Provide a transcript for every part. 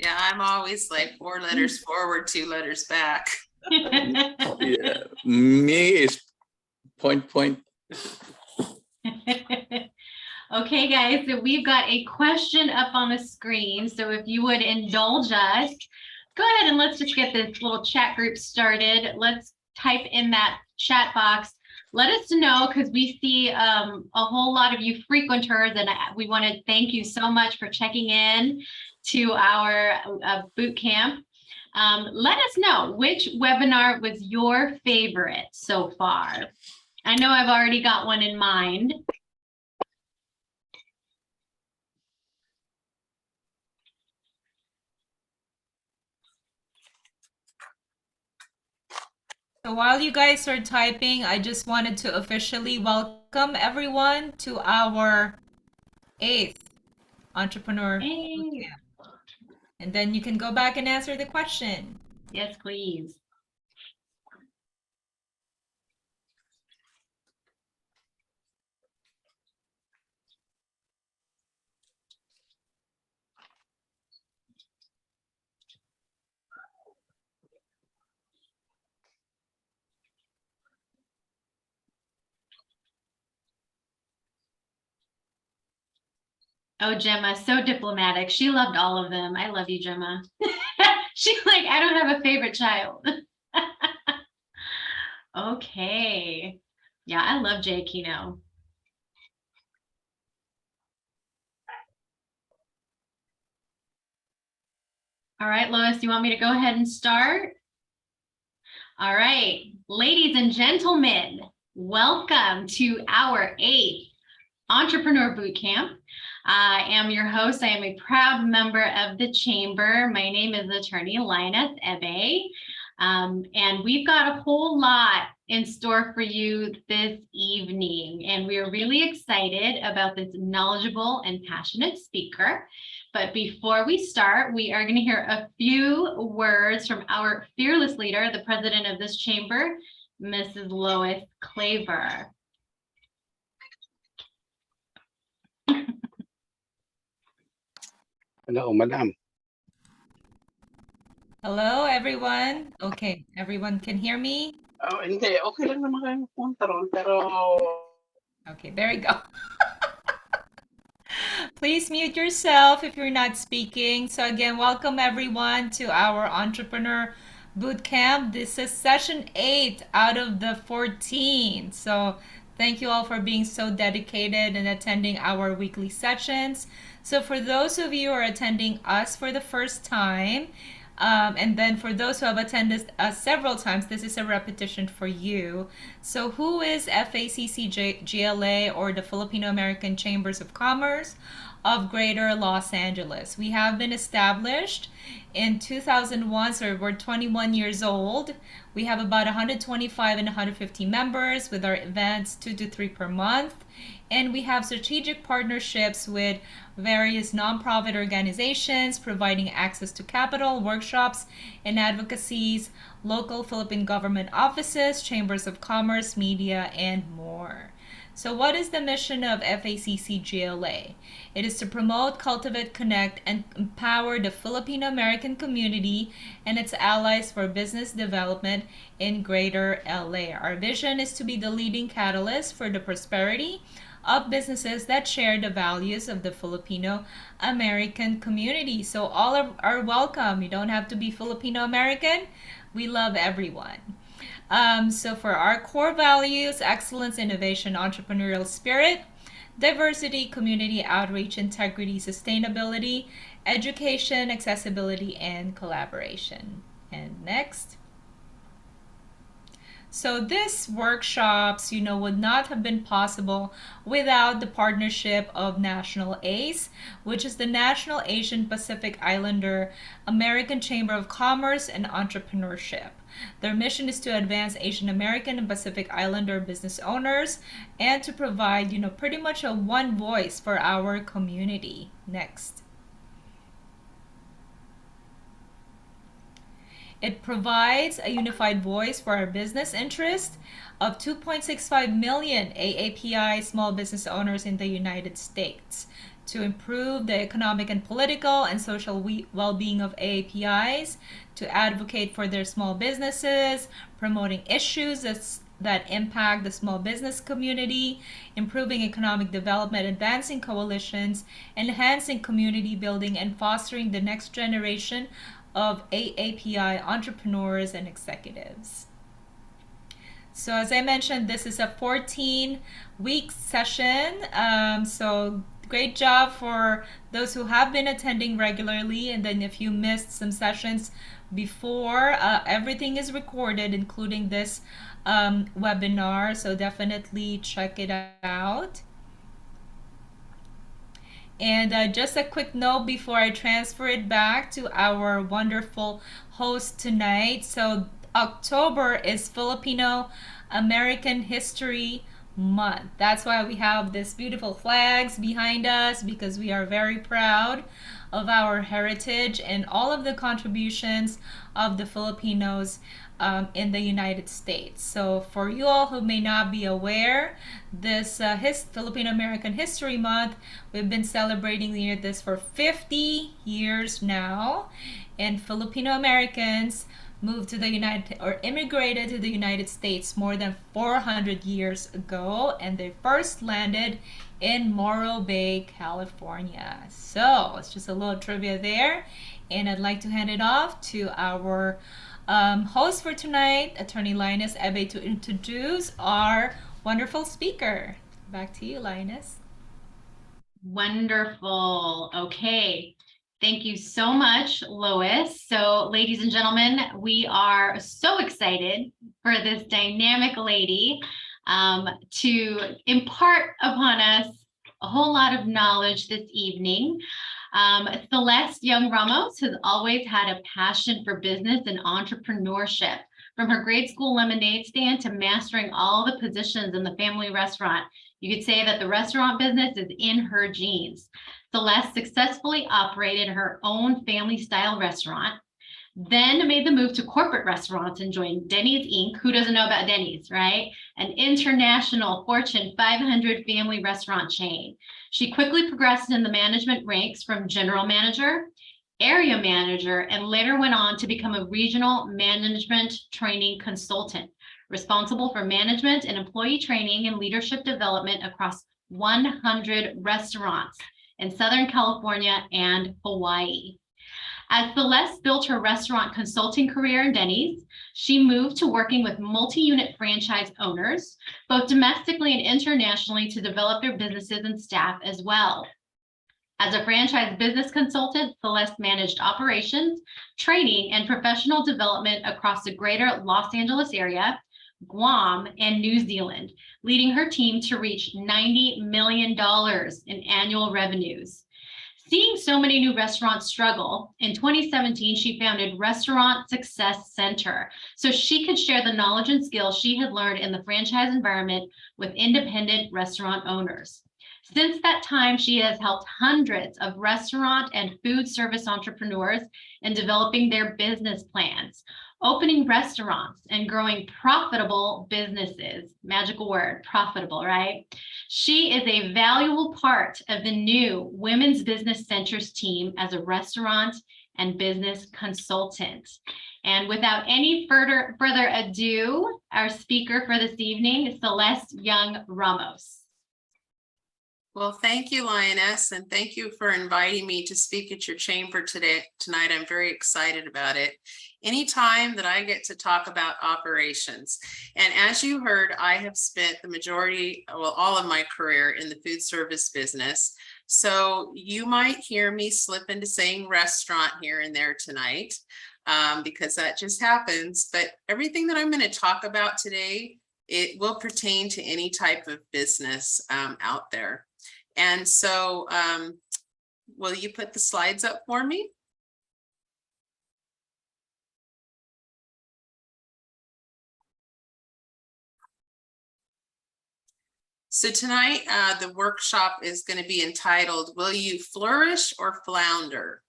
Yeah, I'm always like 4 letters forward, 2 letters back. Yeah, me is point. Okay, guys, so we've got a question up on the screen. So if you would indulge us, go ahead and let's just get this little chat group started. Let's type in that chat box. Let us know, because we see a whole lot of you frequenters, and we want to thank you so much for checking in to our boot camp. Let us know which webinar was your favorite so far. I know I've already got one in mind. So while you guys are typing, I just wanted to officially welcome everyone to our 8th Entrepreneur Bootcamp. And then you can go back and answer the question. Yes, please. Oh, Gemma, so diplomatic. She loved all of them. I love you, Gemma. She's like, I don't have a favorite child. Okay. Yeah, I love Jay Kino. All right, Lois, you want me to go ahead and start? All right, ladies and gentlemen, welcome to our 8th Entrepreneur Bootcamp. I am your host. I am a proud member of the Chamber. My name is Attorney Linus Ebe. And we've got a whole lot in store for you this evening. And we are really excited about this knowledgeable and passionate speaker. But before we start, we are going to hear a few words from our fearless leader, the president of this chamber, Mrs. Lois Claver. Hello, madam. Hello, everyone. Okay, everyone can hear me? Oh, hindi. Okay lang naman kayo punta ron, pero... Okay, there you go. Please mute yourself if you're not speaking. So again, welcome everyone to our Entrepreneur Bootcamp. This is session 8 out of the 14. So thank you all for being so dedicated and attending our weekly sessions. So for those of you who are attending us for the first time, and then for those who have attended several times, this is a repetition for you. So who is FACC-GLA, or the Filipino American Chambers of Commerce of Greater Los Angeles? We have been established in 2001, so we're 21 years old. We have about 125 and 150 members with our events 2 to 3 per month. And we have strategic partnerships with various nonprofit organizations providing access to capital, workshops, and advocacies, local Philippine government offices, chambers of commerce, media, and more. So what is the mission of FACC-GLA? It is to promote, cultivate, connect, and empower the Filipino American community and its allies for business development in Greater LA. Our vision is to be the leading catalyst for the prosperity of businesses that share the values of the Filipino American community. So all are welcome. You don't have to be Filipino American. We love everyone. So for our core values: excellence, innovation, entrepreneurial spirit, diversity, community outreach, integrity, sustainability, education, accessibility, and collaboration. And next. So this workshops, would not have been possible without the partnership of National ACE, which is the National Asian Pacific Islander American Chamber of Commerce and Entrepreneurship. Their mission is to advance Asian American and Pacific Islander business owners and to provide, pretty much a one voice for our community. Next. It provides a unified voice for our business interest of 2.65 million AAPI small business owners in the United States. to improve the economic and political and social well-being of AAPIs, to advocate for their small businesses, promoting issues that impact the small business community, improving economic development, advancing coalitions, enhancing community building, and fostering the next generation of AAPI entrepreneurs and executives. So as I mentioned, this is a 14-week session. So great job for those who have been attending regularly. And then if you missed some sessions before, everything is recorded, including this webinar. So definitely check it out. And just a quick note before I transfer it back to our wonderful host tonight. So October is Filipino American History Month. That's why we have these beautiful flags behind us, because we are very proud of our heritage and all of the contributions of the Filipinos in the United States. So for you all who may not be aware, this Filipino American History Month, we've been celebrating this for 50 years now, and Filipino Americans moved to the immigrated to the United States more than 400 years ago, and they first landed in Morro Bay, California. So it's just a little trivia there, and I'd like to hand it off to our host for tonight, Attorney Linus Ebe, to introduce our wonderful speaker. Back to you, Linus. Wonderful. Okay. Thank you so much, Lois. So, ladies and gentlemen, we are so excited for this dynamic lady to impart upon us a whole lot of knowledge this evening. Celeste Young Ramos has always had a passion for business and entrepreneurship. From her grade school lemonade stand to mastering all the positions in the family restaurant, you could say that the restaurant business is in her genes. Celeste successfully operated her own family-style restaurant, then made the move to corporate restaurants and joined Denny's Inc. Who doesn't know about Denny's, right? An international Fortune 500 family restaurant chain. She quickly progressed in the management ranks from general manager, area manager, and later went on to become a regional management training consultant, responsible for management and employee training and leadership development across 100 restaurants in Southern California and Hawaii. As Celeste built her restaurant consulting career in Denny's, she moved to working with multi-unit franchise owners, both domestically and internationally, to develop their businesses and staff as well. As a franchise business consultant, Celeste managed operations, training, and professional development across the greater Los Angeles area, Guam, and New Zealand, leading her team to reach $90 million in annual revenues. Seeing so many new restaurants struggle, in 2017, she founded Restaurant Success Center so she could share the knowledge and skills she had learned in the franchise environment with independent restaurant owners. Since that time, she has helped hundreds of restaurant and food service entrepreneurs in developing their business plans, opening restaurants, and growing profitable businesses. Magical word, profitable, right? She is a valuable part of the new Women's Business Centers team as a restaurant and business consultant. And without any further ado, our speaker for this evening is Celeste Young Ramos. Well, thank you, Lioness, and thank you for inviting me to speak at your chamber tonight. I'm very excited about it. Anytime that I get to talk about operations. And as you heard, I have spent the majority, well, all of my career in the food service business. So you might hear me slip into saying restaurant here and there tonight, because that just happens. But everything that I'm going to talk about today, it will pertain to any type of business out there. And so will you put the slides up for me? So tonight, the workshop is going to be entitled, Will You Flourish or Flounder?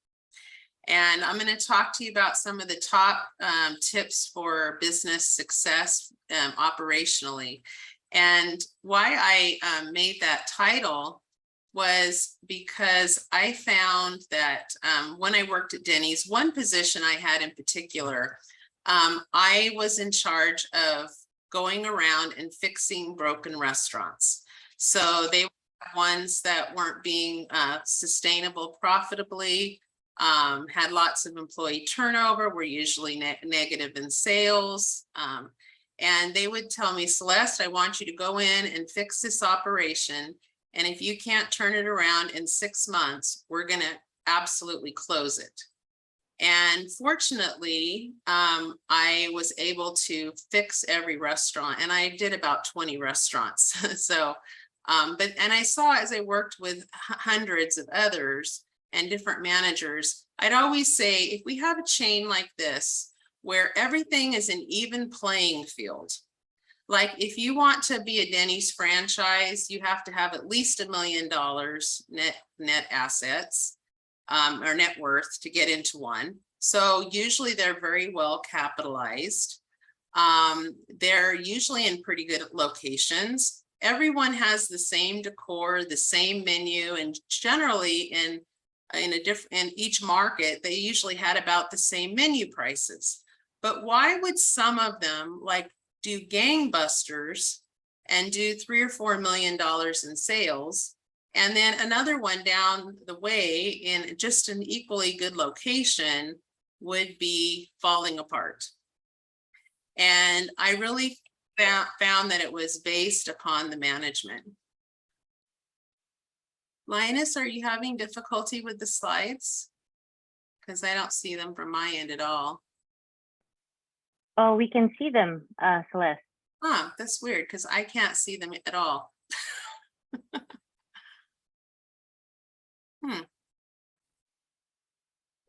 And I'm going to talk to you about some of the top tips for business success operationally. And why I made that title was because I found that when I worked at Denny's, one position I had in particular, I was in charge of going around and fixing broken restaurants. So they were ones that weren't being sustainable profitably, had lots of employee turnover, were usually negative in sales. And they would tell me, Celeste, I want you to go in and fix this operation. And if you can't turn it around in 6 months, we're going to absolutely close it. And fortunately, I was able to fix every restaurant, and I did about 20 restaurants. So, and I saw as I worked with hundreds of others and different managers, I'd always say, if we have a chain like this, where everything is an even playing field, like if you want to be a Denny's franchise, you have to have at least $1 million net assets or net worth to get into one. So usually they're very well capitalized. They're usually in pretty good locations. Everyone has the same decor, the same menu, and generally in each market, they usually had about the same menu prices. But why would some of them like do gangbusters and do $3 or $4 million in sales, and then another one down the way in just an equally good location would be falling apart? And I really found that it was based upon the management. Linus, are you having difficulty with the slides? Because I don't see them from my end at all. Oh, we can see them, Celeste. Huh, that's weird because I can't see them at all.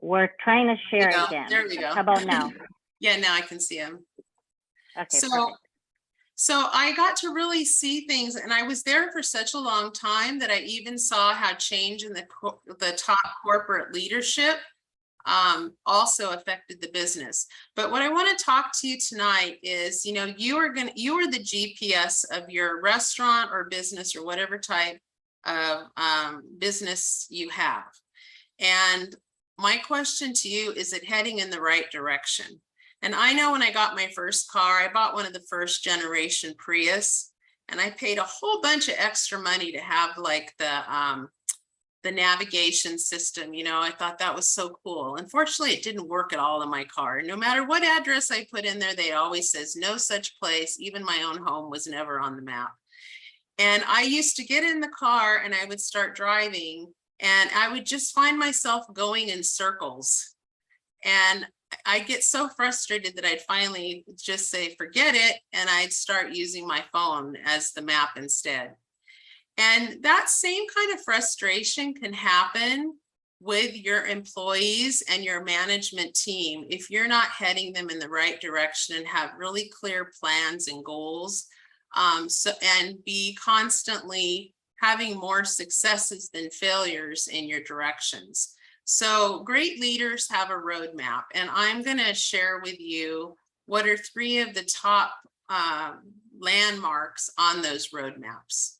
We're trying to share There we go. again. There we go. How about now? Yeah, now I can see them. Okay, So, perfect. so I got to really see things, and I was there for such a long time that I even saw how change in the top corporate leadership also affected the business. But what I want to talk to you tonight is, you are the GPS of your restaurant or business or whatever type of business you have. And my question to you, is it heading in the right direction? And I know when I got my first car, I bought one of the first generation Prius, and I paid a whole bunch of extra money to have like the navigation system. I thought that was so cool. Unfortunately, it didn't work at all in my car. No matter what address I put in there, they always says no such place. Even my own home was never on the map. And I used to get in the car and I would start driving, and I would just find myself going in circles. And I'd get so frustrated that I'd finally just say, forget it. And I'd start using my phone as the map instead. And that same kind of frustration can happen with your employees and your management team if you're not heading them in the right direction and have really clear plans and goals. And be constantly having more successes than failures in your directions. So great leaders have a roadmap, and I'm going to share with you what are 3 of the top landmarks on those roadmaps.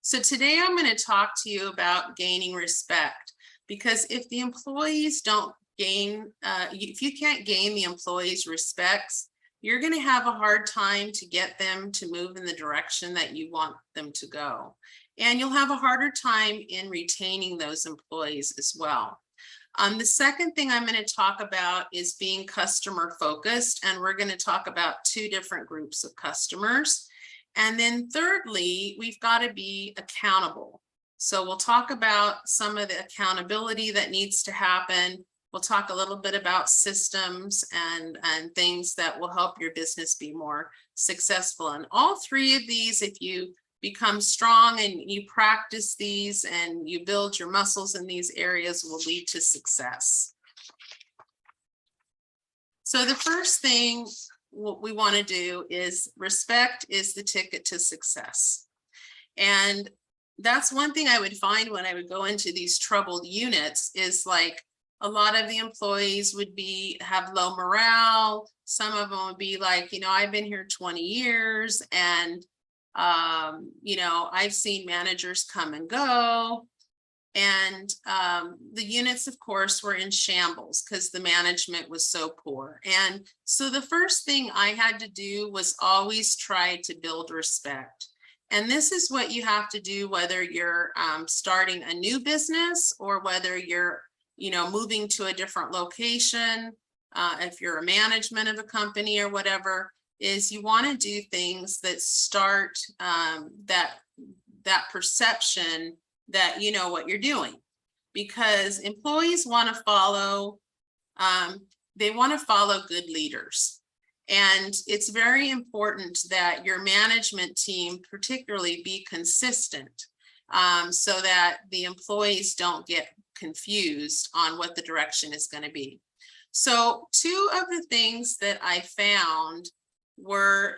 So today I'm going to talk to you about gaining respect, because if the employees don't gain, if you can't gain the employees' respects, you're going to have a hard time to get them to move in the direction that you want them to go. And you'll have a harder time in retaining those employees as well. The second thing I'm going to talk about is being customer focused, and we're going to talk about 2 different groups of customers. And then thirdly, we've got to be accountable. So we'll talk about some of the accountability that needs to happen. We'll talk a little bit about systems and things that will help your business be more successful. And all 3 of these, if you become strong and you practice these and you build your muscles in these areas, will lead to success. So the first thing what we want to do is respect is the ticket to success. And that's one thing I would find when I would go into these troubled units is like a lot of the employees would have low morale. Some of them would be like, I've been here 20 years and You know, I've seen managers come and go. And the units, of course, were in shambles because the management was so poor. And so the first thing I had to do was always try to build respect. And this is what you have to do, whether you're starting a new business or whether you're, you know, moving to a different location. If you're a management of a company or whatever, is you want to do things that start that perception that you know what you're doing, because employees want to follow, they want to follow good leaders. And it's very important that your management team particularly be consistent, so that the employees don't get confused on what the direction is going to be. So two of the things that I found were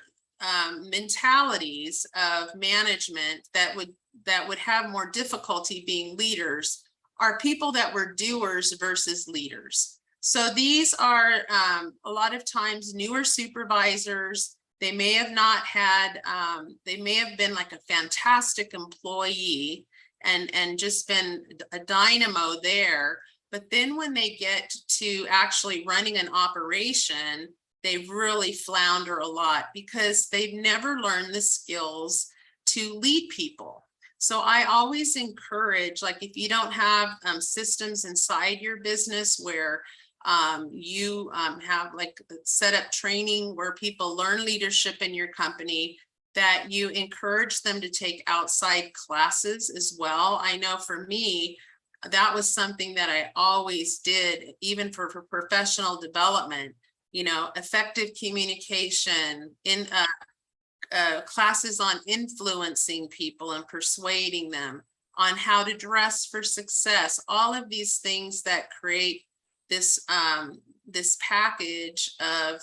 mentalities of management that would have more difficulty being leaders are people that were doers versus leaders. So these are a lot of times newer supervisors. They may have not had, they may have been like a fantastic employee and just been a dynamo there. But then when they get to actually running an operation, they really flounder a lot because they've never learned the skills to lead people. So I always encourage, like, if you don't have systems inside your business where you have like set up training where people learn leadership in your company, that you encourage them to take outside classes as well. I know for me, that was something that I always did, even for professional development, you know, effective communication, in classes on influencing people and persuading them, on how to dress for success, all of these things that create this this package of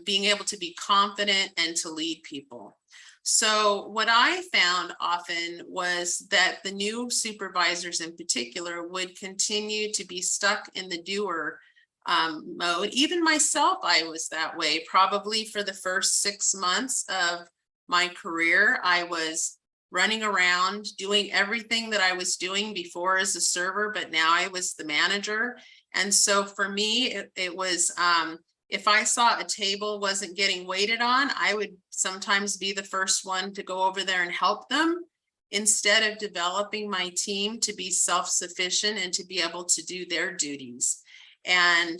being able to be confident and to lead people. So what I found often was that the new supervisors in particular would continue to be stuck in the doer mode. Even myself, I was that way. Probably for the first 6 months of my career, I was running around doing everything that I was doing before as a server, but now I was the manager. And so for me, it was, if I saw a table wasn't getting waited on, I would sometimes be the first one to go over there and help them, instead of developing my team to be self-sufficient and to be able to do their duties. And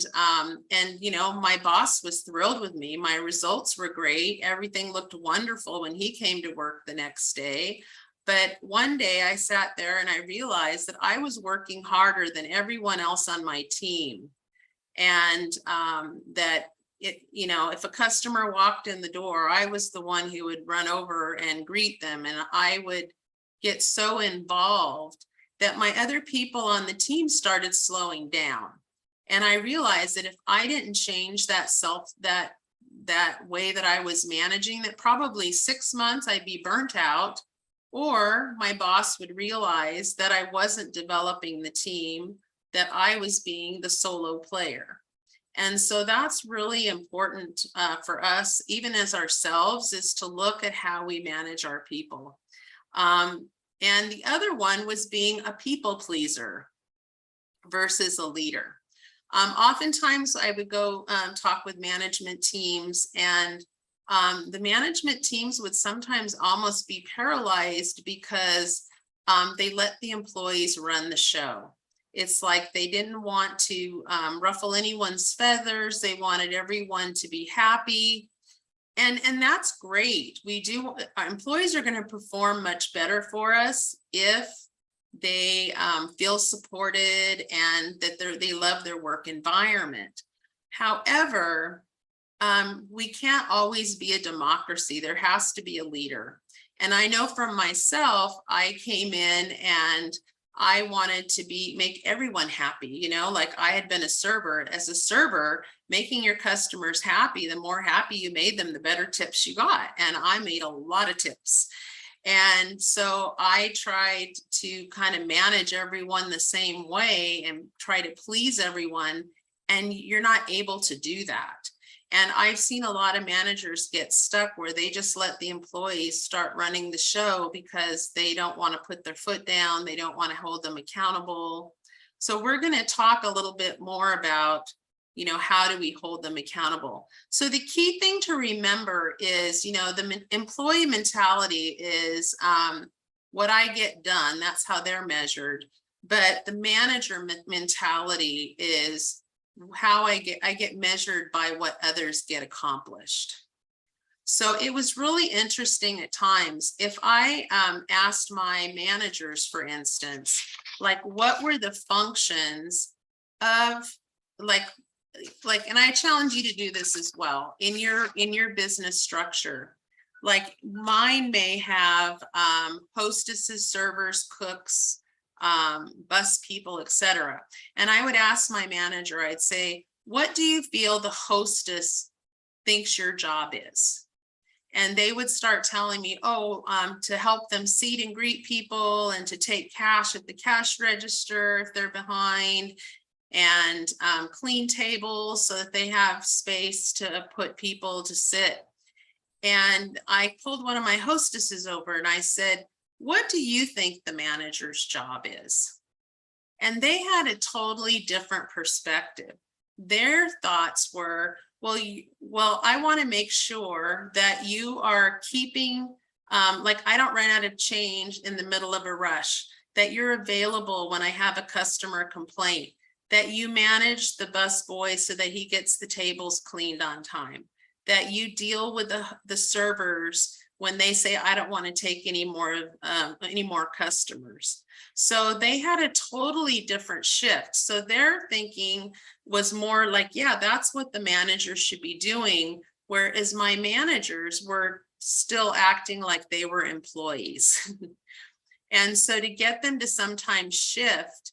you know, my boss was thrilled with me. My results were great. Everything looked wonderful when he came to work the next day. But one day I sat there and I realized that I was working harder than everyone else on my team. And that it, you know, if a customer walked in the door, I was the one who would run over and greet them. And I would get so involved that my other people on the team started slowing down. And I realized that if I didn't change that way that I was managing, that probably 6 months I'd be burnt out, or my boss would realize that I wasn't developing the team, that I was being the solo player. And so that's really important for us, even as ourselves, is to look at how we manage our people. And the other one was being a people pleaser versus a leader. Oftentimes I would go talk with management teams, and the management teams would sometimes almost be paralyzed because they let the employees run the show. It's like they didn't want to ruffle anyone's feathers. They wanted everyone to be happy. And that's great. Our employees are going to perform much better for us if they feel supported and that they love their work environment. However, we can't always be a democracy. There has to be a leader. And I know for myself, I came in and I wanted to make everyone happy. You know, like I had been a server. As a server, making your customers happy, the more happy you made them, the better tips you got. And I made a lot of tips. And so I tried to kind of manage everyone the same way and try to please everyone. And you're not able to do that. And I've seen a lot of managers get stuck where they just let the employees start running the show because they don't want to put their foot down. They don't want to hold them accountable. So we're going to talk a little bit more about, you know, how do we hold them accountable? So the key thing to remember is, you know, the employee mentality is what I get done. That's how they're measured. But the manager mentality is how I get measured by what others get accomplished. So it was really interesting at times. If I asked my managers, for instance, like what were the functions of like, and I challenge you to do this as well in your business structure. Like mine may have hostesses, servers, cooks, bus people, etc. And I would ask my manager, I'd say, what do you feel the hostess thinks your job is? And they would start telling me, oh, to help them seat and greet people and to take cash at the cash register if they're behind, and clean tables so that they have space to put people to sit. And I pulled one of my hostesses over and I said, what do you think the manager's job is? And they had a totally different perspective. Their thoughts were, well, I want to make sure that you are keeping, like I don't run out of change in the middle of a rush, that you're available when I have a customer complaint, that you manage the bus boy so that he gets the tables cleaned on time, that you deal with the servers when they say, I don't want to take any more customers. So they had a totally different shift. So their thinking was more like, yeah, that's what the managers should be doing. Whereas my managers were still acting like they were employees. And so to get them to sometimes shift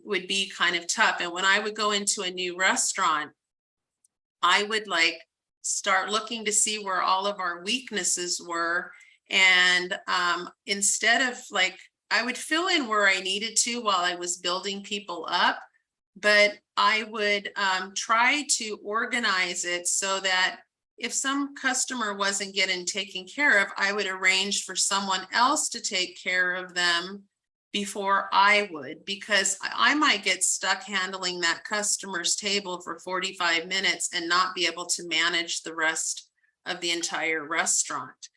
would be kind of tough. And when I would go into a new restaurant, I would like start looking to see where all of our weaknesses were. And instead of like, I would fill in where I needed to while I was building people up, but I would try to organize it so that if some customer wasn't getting taken care of, I would arrange for someone else to take care of them before I would, because I might get stuck handling that customer's table for 45 minutes and not be able to manage the rest of the entire restaurant.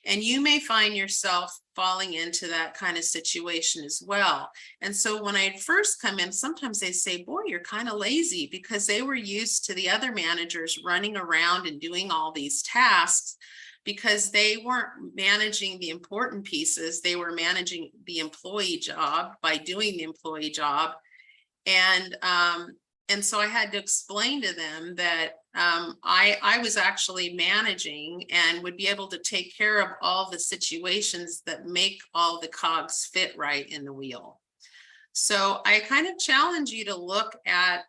And you may find yourself falling into that kind of situation as well. And so when I first come in, sometimes they say, boy, you're kind of lazy, because they were used to the other managers running around and doing all these tasks, because they weren't managing the important pieces. They were managing the employee job by doing the employee job. And so I had to explain to them that I was actually managing and would be able to take care of all the situations that make all the cogs fit right in the wheel. So I kind of challenge you to look at,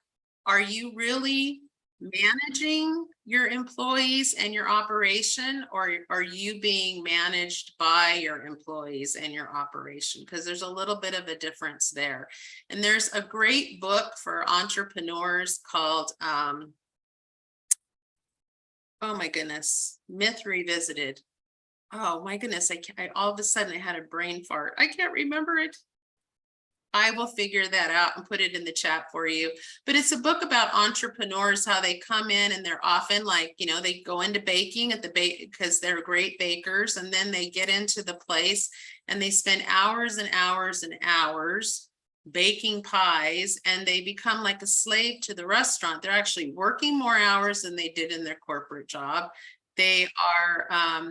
are you really managing your employees and your operation, or are you being managed by your employees and your operation? Because there's a little bit of a difference there. And there's a great book for entrepreneurs called, oh my goodness, Myth Revisited. Oh my goodness, I all of a sudden I had a brain fart. I can't remember it. I will figure that out and put it in the chat for you. But it's a book about entrepreneurs, how they come in and they're often like, you know, they go into baking at the because they're great bakers, and then they get into the place and they spend hours and hours and hours baking pies, and they become like a slave to the restaurant. They're actually working more hours than they did in their corporate job. They are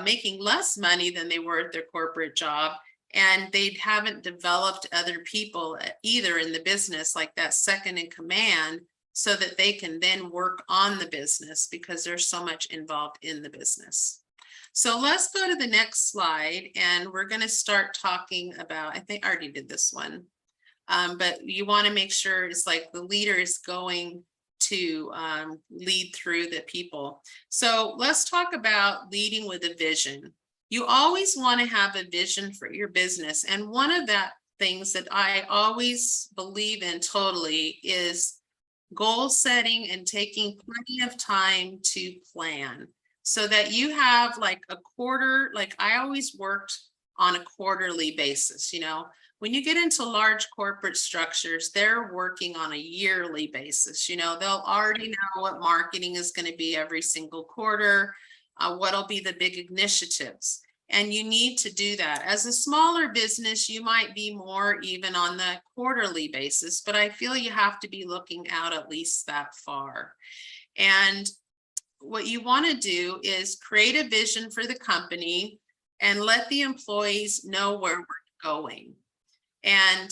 making less money than they were at their corporate job. And they haven't developed other people either in the business, like that second in command, so that they can then work on the business, because there's so much involved in the business. So let's go to the next slide, and we're going to start talking about, I think I already did this one, but you want to make sure it's like the leader is going to lead through the people. So let's talk about leading with a vision. You always want to have a vision for your business. And one of that things that I always believe in totally is goal setting and taking plenty of time to plan so that you have like a quarter, like I always worked on a quarterly basis, you know. When you get into large corporate structures, they're working on a yearly basis. You know, they'll already know what marketing is going to be every single quarter, what'll be the big initiatives. And you need to do that. As a smaller business, you might be more even on the quarterly basis, but I feel you have to be looking out at least that far. And what you want to do is create a vision for the company and let the employees know where we're going. And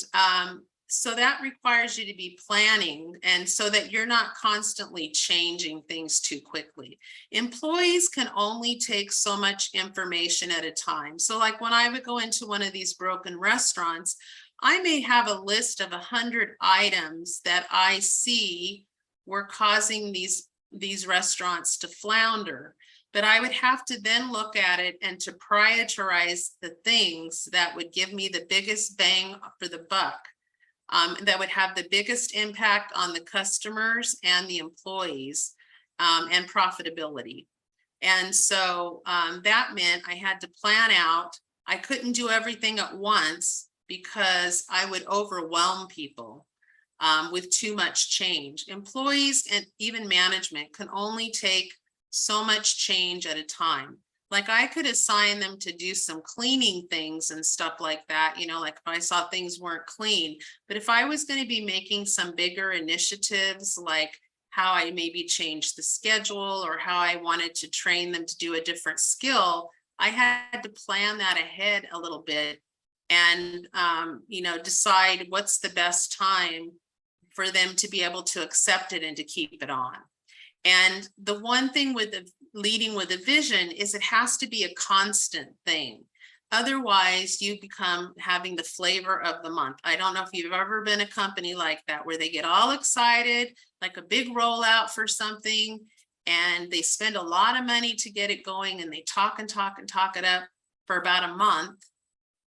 so that requires you to be planning, and so that you're not constantly changing things too quickly. Employees can only take so much information at a time. So like when I would go into one of these broken restaurants, I may have a list of 100 items that I see were causing these restaurants to flounder. But I would have to then look at it and to prioritize the things that would give me the biggest bang for the buck, that would have the biggest impact on the customers and the employees, and profitability. And so that meant I had to plan out. I couldn't do everything at once because I would overwhelm people with too much change. Employees and even management can only take so much change at a time. Like I could assign them to do some cleaning things and stuff like that, you know, like if I saw things weren't clean. But if I was going to be making some bigger initiatives, like how I maybe changed the schedule or how I wanted to train them to do a different skill, I had to plan that ahead a little bit and, you know, decide what's the best time for them to be able to accept it and to keep it on. And the one thing with leading with a vision is it has to be a constant thing. Otherwise, you become having the flavor of the month. I don't know if you've ever been a company like that, where they get all excited, like a big rollout for something, and they spend a lot of money to get it going, and they talk and talk and talk it up for about a month.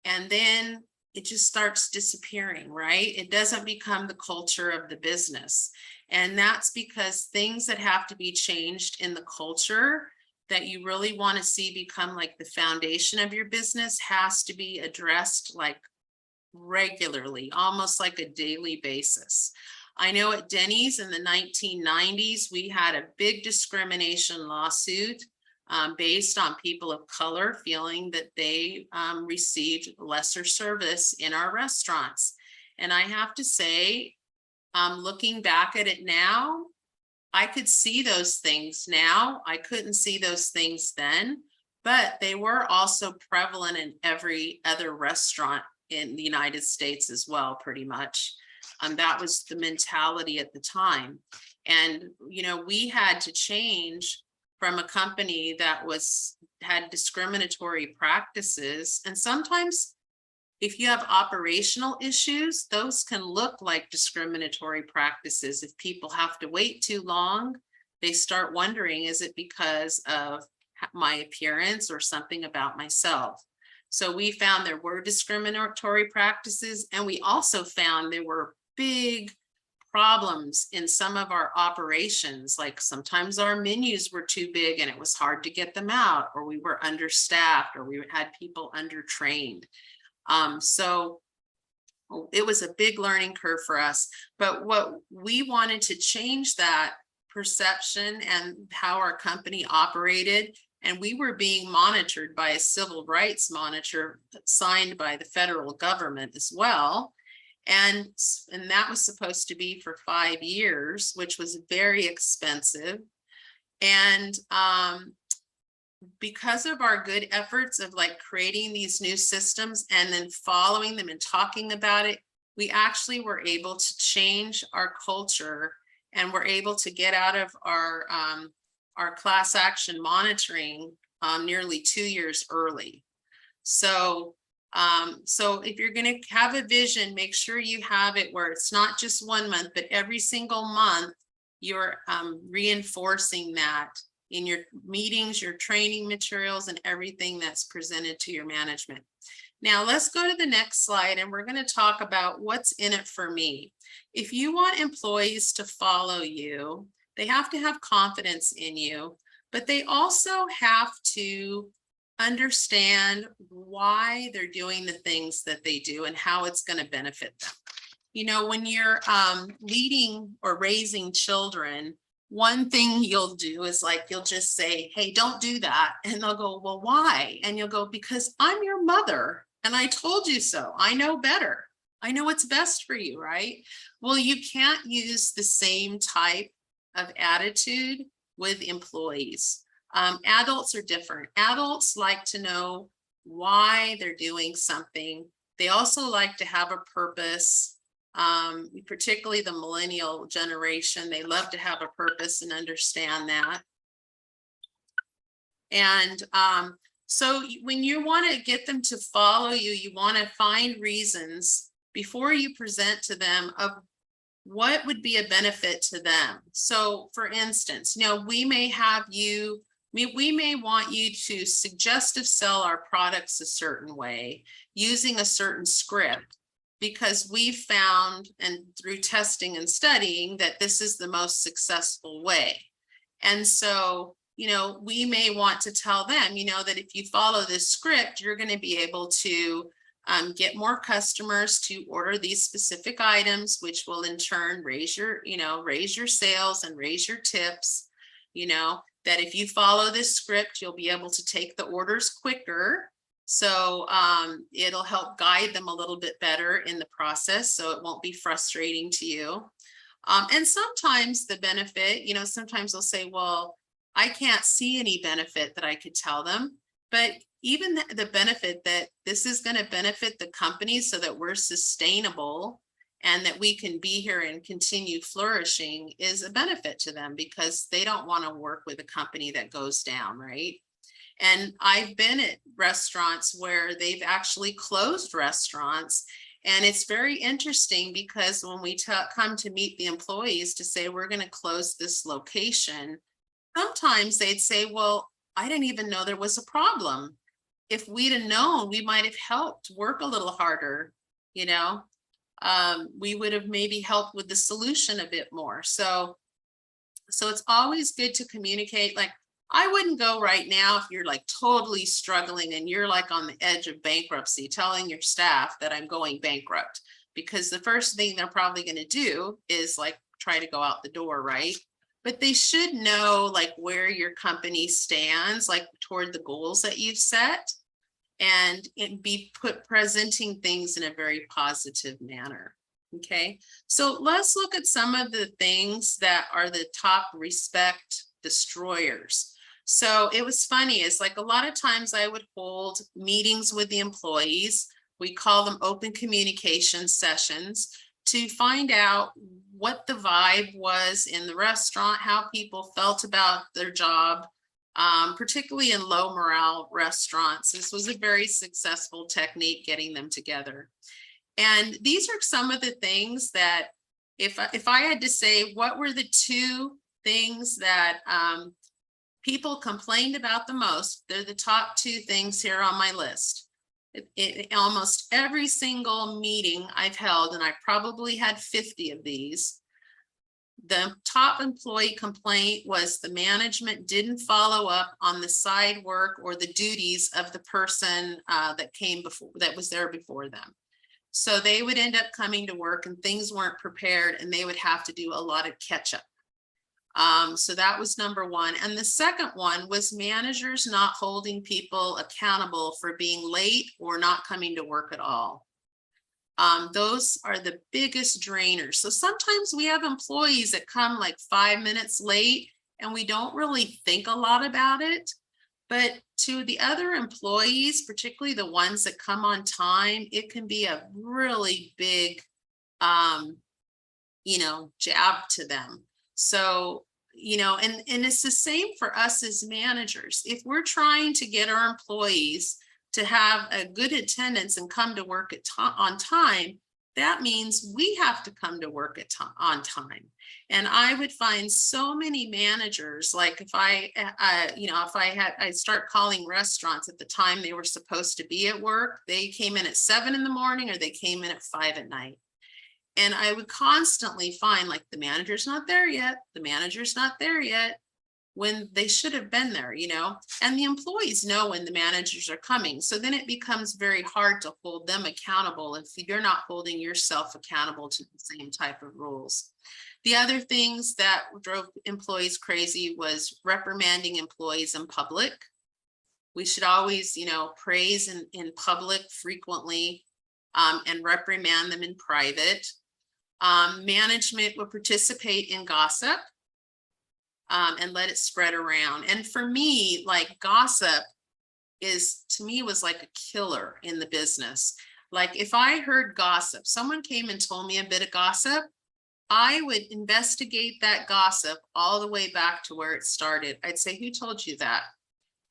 And then it just starts disappearing, right? It doesn't become the culture of the business. And that's because things that have to be changed in the culture that you really want to see become like the foundation of your business has to be addressed like regularly, almost like a daily basis. I know at Denny's in the 1990s, we had a big discrimination lawsuit based on people of color feeling that they received lesser service in our restaurants. And I have to say, looking back at it now, I could see those things now. I couldn't see those things then, but they were also prevalent in every other restaurant in the United States as well, pretty much. That was the mentality at the time. And, you know, we had to change from a company that had discriminatory practices. And sometimes if you have operational issues, those can look like discriminatory practices. If people have to wait too long, they start wondering, is it because of my appearance or something about myself? So we found there were discriminatory practices, and we also found there were big problems in some of our operations. Like sometimes our menus were too big and it was hard to get them out, or we were understaffed, or we had people undertrained. So it was a big learning curve for us. But what we wanted to change that perception and how our company operated. And we were being monitored by a civil rights monitor signed by the federal government as well. And that was supposed to be for 5 years, which was very expensive. And because of our good efforts of like creating these new systems and then following them and talking about it, we actually were able to change our culture, and we're able to get out of our class action monitoring nearly 2 years early. So if you're going to have a vision, make sure you have it where it's not just 1 month, but every single month you're reinforcing that in your meetings, your training materials, and everything that's presented to your management. Now let's go to the next slide and we're going to talk about what's in it for me. If you want employees to follow you, they have to have confidence in you, but they also have to understand why they're doing the things that they do and how it's going to benefit them. You know, when you're leading or raising children, one thing you'll do is like, you'll just say, hey, don't do that. And they'll go, well, why? And you'll go, because I'm your mother and I told you so. I know better. I know what's best for you, right? Well, you can't use the same type of attitude with employees. Adults are different. Adults like to know why they're doing something. They also like to have a purpose. Particularly the millennial generation, they love to have a purpose and understand that. And so when you want to get them to follow you, you want to find reasons before you present to them of what would be a benefit to them. So for instance, you know, we may have you, we may want you to suggestive sell our products a certain way using a certain script, because we've found, and through testing and studying, that this is the most successful way. And so, you know, we may want to tell them, you know, that if you follow this script, you're going to be able to get more customers to order these specific items, which will in turn raise your, you know, raise your sales and raise your tips. You know, that if you follow this script, you'll be able to take the orders quicker. So it'll help guide them a little bit better in the process, so it won't be frustrating to you. And sometimes the benefit, you know, sometimes they'll say, well, I can't see any benefit that I could tell them, but even the benefit that this is going to benefit the company so that we're sustainable and that we can be here and continue flourishing is a benefit to them, because they don't want to work with a company that goes down, right? And I've been at restaurants where they've actually closed restaurants. And it's very interesting because when we come to meet the employees to say, we're going to close this location, sometimes they'd say, well, I didn't even know there was a problem. If we'd have known, we might have helped work a little harder, you know, we would have maybe helped with the solution a bit more. So it's always good to communicate. Like, I wouldn't go right now if you're like totally struggling and you're like on the edge of bankruptcy, telling your staff that I'm going bankrupt, because the first thing they're probably going to do is like try to go out the door, right? But they should know like where your company stands, like toward the goals that you've set, and be presenting things in a very positive manner. Okay, so let's look at some of the things that are the top respect destroyers. So it was funny, it's like a lot of times I would hold meetings with the employees. We call them open communication sessions, to find out what the vibe was in the restaurant, how people felt about their job, particularly in low morale restaurants. This was a very successful technique, getting them together. And these are some of the things that if I had to say, what were the two things that people complained about the most, they're the top two things here on my list. Almost every single meeting I've held, and I probably had 50 of these, the top employee complaint was the management didn't follow up on the side work or the duties of the person that came before, that was there before them. So they would end up coming to work and things weren't prepared and they would have to do a lot of catch up. So that was number one. And the second one was managers not holding people accountable for being late or not coming to work at all. Those are the biggest drainers. So sometimes we have employees that come like 5 minutes late and we don't really think a lot about it. But to the other employees, particularly the ones that come on time, it can be a really big, you know, jab to them. So, you know, and it's the same for us as managers. If we're trying to get our employees to have a good attendance and come to work on time, that means we have to come to work on time. And I would find so many managers, like if I start calling restaurants at the time they were supposed to be at work, they came in at 7 in the morning or they came in at 5 at night. And I would constantly find like the manager's not there yet, the manager's not there yet, when they should have been there, and the employees know when the managers are coming. So then it becomes very hard to hold them accountable if you're not holding yourself accountable to the same type of rules. The other things that drove employees crazy was reprimanding employees in public. We should always, praise in public frequently and reprimand them in private. Management would participate in gossip. And let it spread around. And for me, like gossip was like a killer in the business. Like if I heard gossip, someone came and told me a bit of gossip, I would investigate that gossip all the way back to where it started. I'd say, who told you that?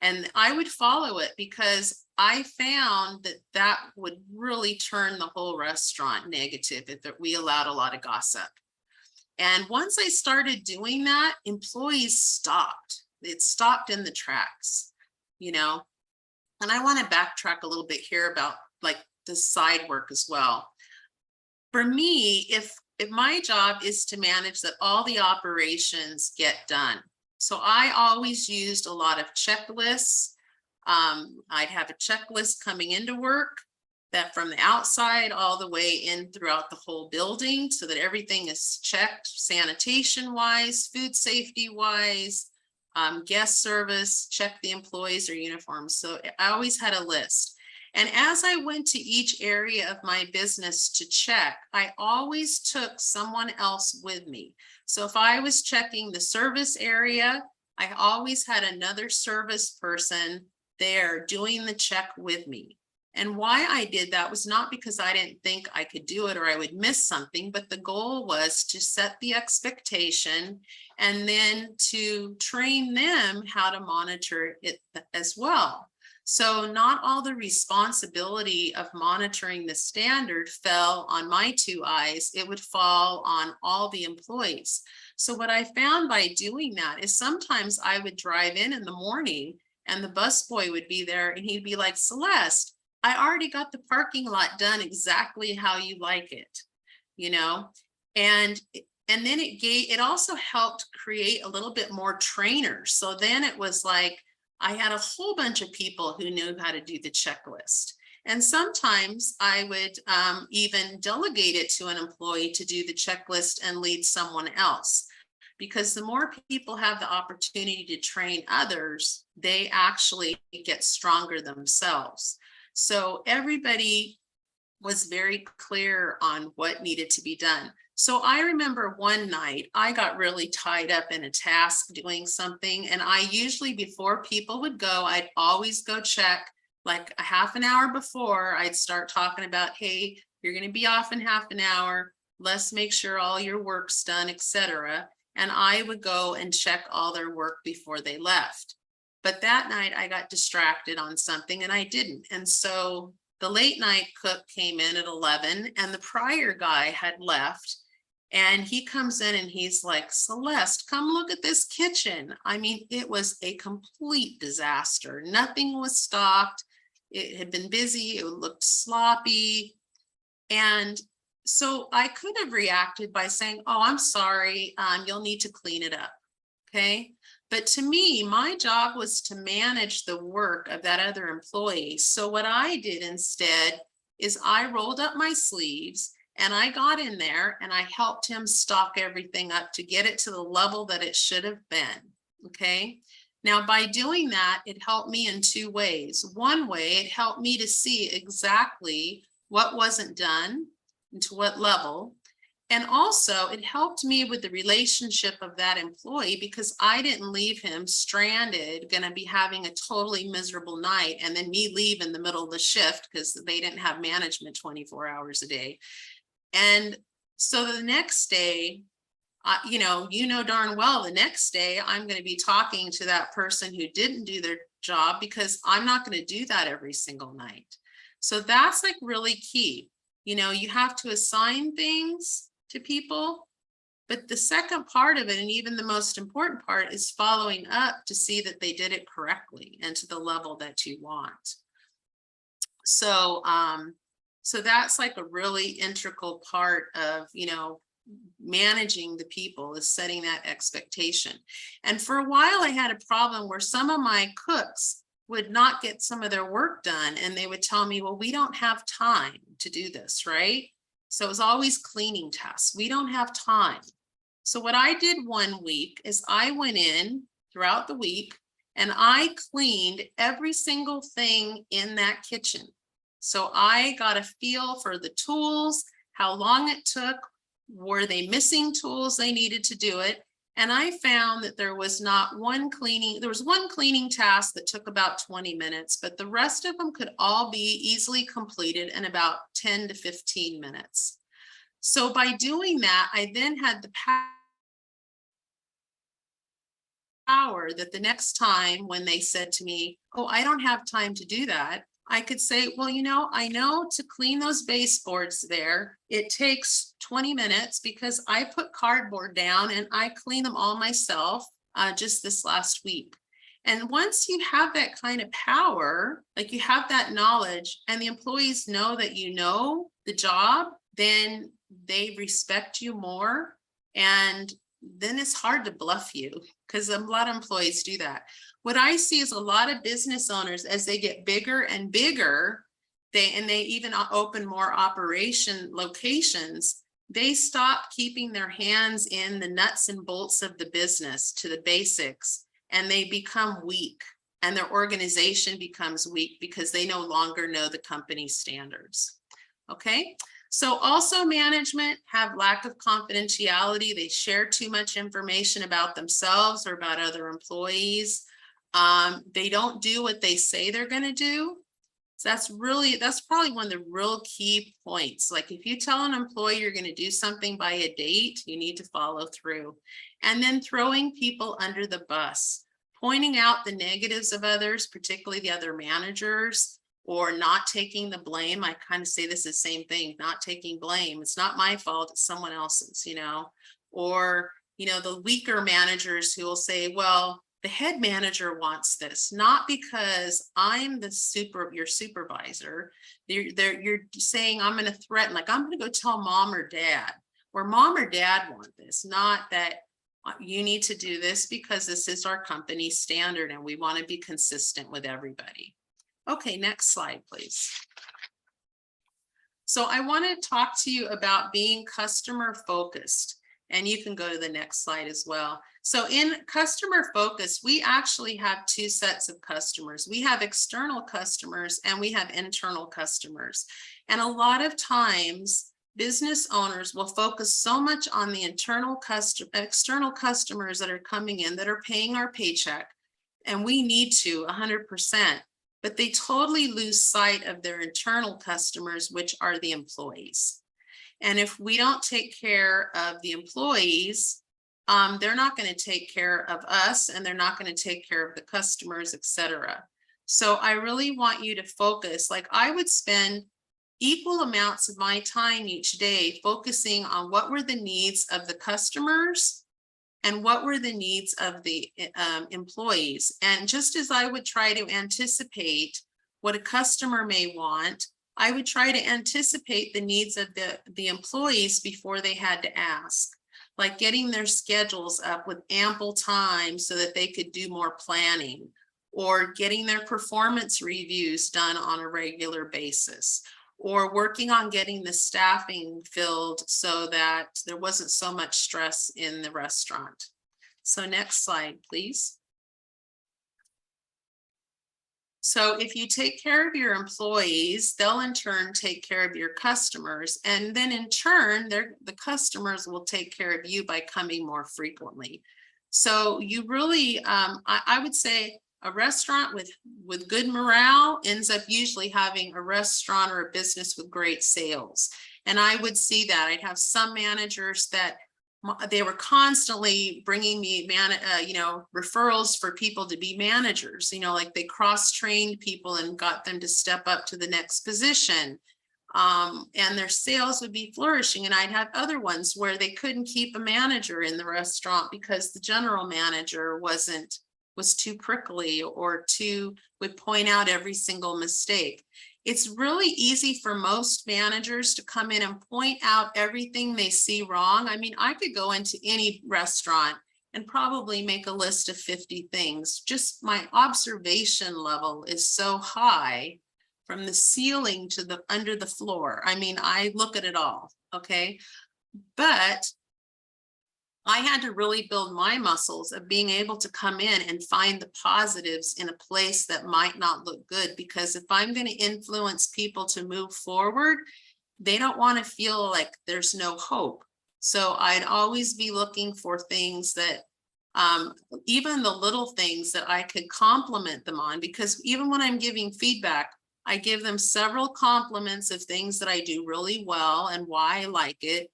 And I would follow it because I found that would really turn the whole restaurant negative if we allowed a lot of gossip. And once I started doing that, employees stopped. It stopped in the tracks, And I want to backtrack a little bit here about like the side work as well. For me, if my job is to manage that all the operations get done. So I always used a lot of checklists. I'd have a checklist coming into work that from the outside all the way in throughout the whole building so that everything is checked sanitation wise, food safety wise, guest service, check the employees or uniforms. So I always had a list. And as I went to each area of my business to check, I always took someone else with me. So if I was checking the service area, I always had another service person there doing the check with me. And why I did that was not because I didn't think I could do it or I would miss something, but the goal was to set the expectation and then to train them how to monitor it as well. So not all the responsibility of monitoring the standard fell on my 2 eyes, it would fall on all the employees. So what I found by doing that is sometimes I would drive in the morning and the busboy would be there and he'd be like, Celeste, I already got the parking lot done exactly how you like it, and then it also helped create a little bit more trainers. So then it was like, I had a whole bunch of people who knew how to do the checklist. And sometimes I would even delegate it to an employee to do the checklist and lead someone else. Because the more people have the opportunity to train others, they actually get stronger themselves. So everybody was very clear on what needed to be done. So I remember one night I got really tied up in a task doing something. And I usually, before people would go, I'd always go check like a half an hour before. I'd start talking about, hey, you're going to be off in half an hour. Let's make sure all your work's done, etc. And I would go and check all their work before they left. But that night I got distracted on something and I didn't. And so the late night cook came in at 11 and the prior guy had left. And he comes in and he's like, Celeste, come look at this kitchen. I mean, it was a complete disaster. Nothing was stocked. It had been busy. It looked sloppy. And so I could have reacted by saying, oh, I'm sorry. You'll need to clean it up. Okay. But to me, my job was to manage the work of that other employee. So what I did instead is I rolled up my sleeves and I got in there and I helped him stock everything up to get it to the level that it should have been. Okay. Now, by doing that, it helped me in 2 ways. One way, it helped me to see exactly what wasn't done and to what level. And also it helped me with the relationship of that employee because I didn't leave him stranded, going to be having a totally miserable night and then me leave in the middle of the shift because they didn't have management 24 hours a day. And so the next day, you know darn well the next day I'm going to be talking to that person who didn't do their job because I'm not going to do that every single night. So that's like really key. You know, you have to assign things to people, but the second part of it, and even the most important part, is following up to see that they did it correctly and to the level that you want. So, so that's like a really integral part of, you know, managing the people, is setting that expectation. And for a while I had a problem where some of my cooks would not get some of their work done, and they would tell me, well, we don't have time to do this, right? So it was always cleaning tasks. We don't have time. So what I did one week is I went in throughout the week and I cleaned every single thing in that kitchen. So I got a feel for the tools, how long it took, were they missing tools they needed to do it? And I found that there was one cleaning task that took about 20 minutes, but the rest of them could all be easily completed in about 10 to 15 minutes. So by doing that, I then had the power that the next time when they said to me, oh, I don't have time to do that, I could say, well, you know, I know to clean those baseboards there, it takes 20 minutes because I put cardboard down and I clean them all myself just this last week. And once you have that kind of power, like you have that knowledge and the employees know that you know the job, then they respect you more. And then it's hard to bluff you, because a lot of employees do that. What I see is a lot of business owners, as they get bigger and bigger, they even open more operation locations, they stop keeping their hands in the nuts and bolts of the business to the basics, and they become weak, and their organization becomes weak because they no longer know the company standards. Okay. So also management have lack of confidentiality. They share too much information about themselves or about other employees. They don't do what they say they're going to do. So that's probably one of the real key points. Like if you tell an employee you're going to do something by a date, you need to follow through. And then throwing people under the bus, pointing out the negatives of others, particularly the other managers, or not taking the blame. I kind of say this is the same thing, not taking blame. It's not my fault, it's someone else's, you know. Or, you know, the weaker managers who will say, well, the head manager wants this, not because I'm your supervisor. You're saying I'm going to threaten, like I'm going to go tell mom or dad, or mom or dad want this, not that you need to do this because this is our company standard and we want to be consistent with everybody. Okay, next slide, please. So I want to talk to you about being customer focused, and you can go to the next slide as well. So in customer focus, we actually have two sets of customers. We have external customers and we have internal customers. And a lot of times business owners will focus so much on the external customers that are coming in, that are paying our paycheck, and we need to 100%. But they totally lose sight of their internal customers, which are the employees. And if we don't take care of the employees, they're not going to take care of us, and they're not going to take care of the customers, etc. So I really want you to focus. Like I would spend equal amounts of my time each day focusing on what were the needs of the customers and what were the needs of the employees. And just as I would try to anticipate what a customer may want, I would try to anticipate the needs of the employees before they had to ask, like getting their schedules up with ample time so that they could do more planning, or getting their performance reviews done on a regular basis, or working on getting the staffing filled so that there wasn't so much stress in the restaurant. So next slide, please. So if you take care of your employees, they'll in turn take care of your customers. And then in turn, the customers will take care of you by coming more frequently. So you really, I would say, a restaurant with good morale ends up usually having a restaurant or a business with great sales. And I would see that. I'd have some managers that they were constantly bringing me referrals for people to be managers, like they cross-trained people and got them to step up to the next position. And their sales would be flourishing. And I'd have other ones where they couldn't keep a manager in the restaurant because the general manager was too prickly or would point out every single mistake. It's really easy for most managers to come in and point out everything they see wrong. I mean, I could go into any restaurant and probably make a list of 50 things. Just my observation level is so high from the ceiling to the under the floor. I mean, I look at it all, okay? But I had to really build my muscles of being able to come in and find the positives in a place that might not look good, because if I'm going to influence people to move forward, they don't want to feel like there's no hope. So I'd always be looking for things that, even the little things that I could compliment them on, because even when I'm giving feedback, I give them several compliments of things that I do really well and why I like it.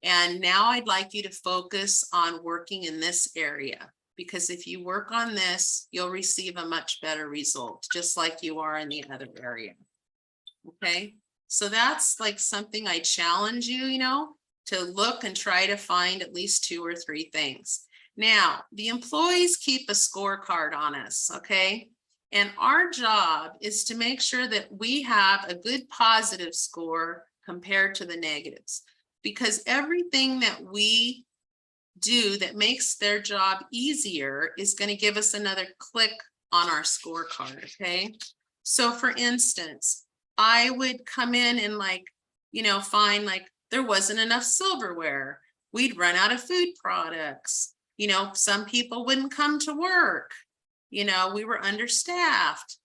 And now I'd like you to focus on working in this area, because if you work on this, you'll receive a much better result, just like you are in the other area. Okay, so that's like something I challenge you, to look and try to find at least 2 or 3 things. Now, the employees keep a scorecard on us, okay? And our job is to make sure that we have a good positive score compared to the negatives, because everything that we do that makes their job easier is going to give us another click on our scorecard, okay? So for instance, I would come in and find there wasn't enough silverware. We'd run out of food products. Some people wouldn't come to work. We were understaffed.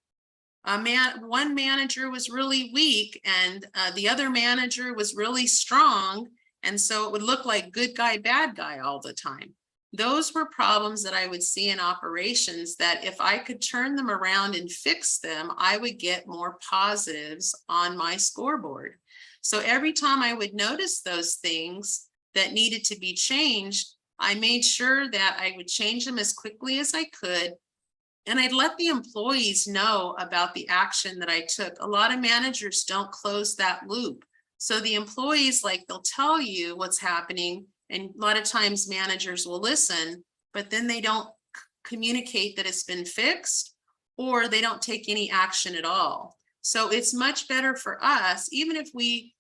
One manager was really weak and the other manager was really strong. And so it would look like good guy, bad guy all the time. Those were problems that I would see in operations that if I could turn them around and fix them, I would get more positives on my scoreboard. So every time I would notice those things that needed to be changed, I made sure that I would change them as quickly as I could. And I'd let the employees know about the action that I took. A lot of managers don't close that loop. So the employees, they'll tell you what's happening. And a lot of times managers will listen, but then they don't communicate that it's been fixed, or they don't take any action at all. So it's much better for us, even if we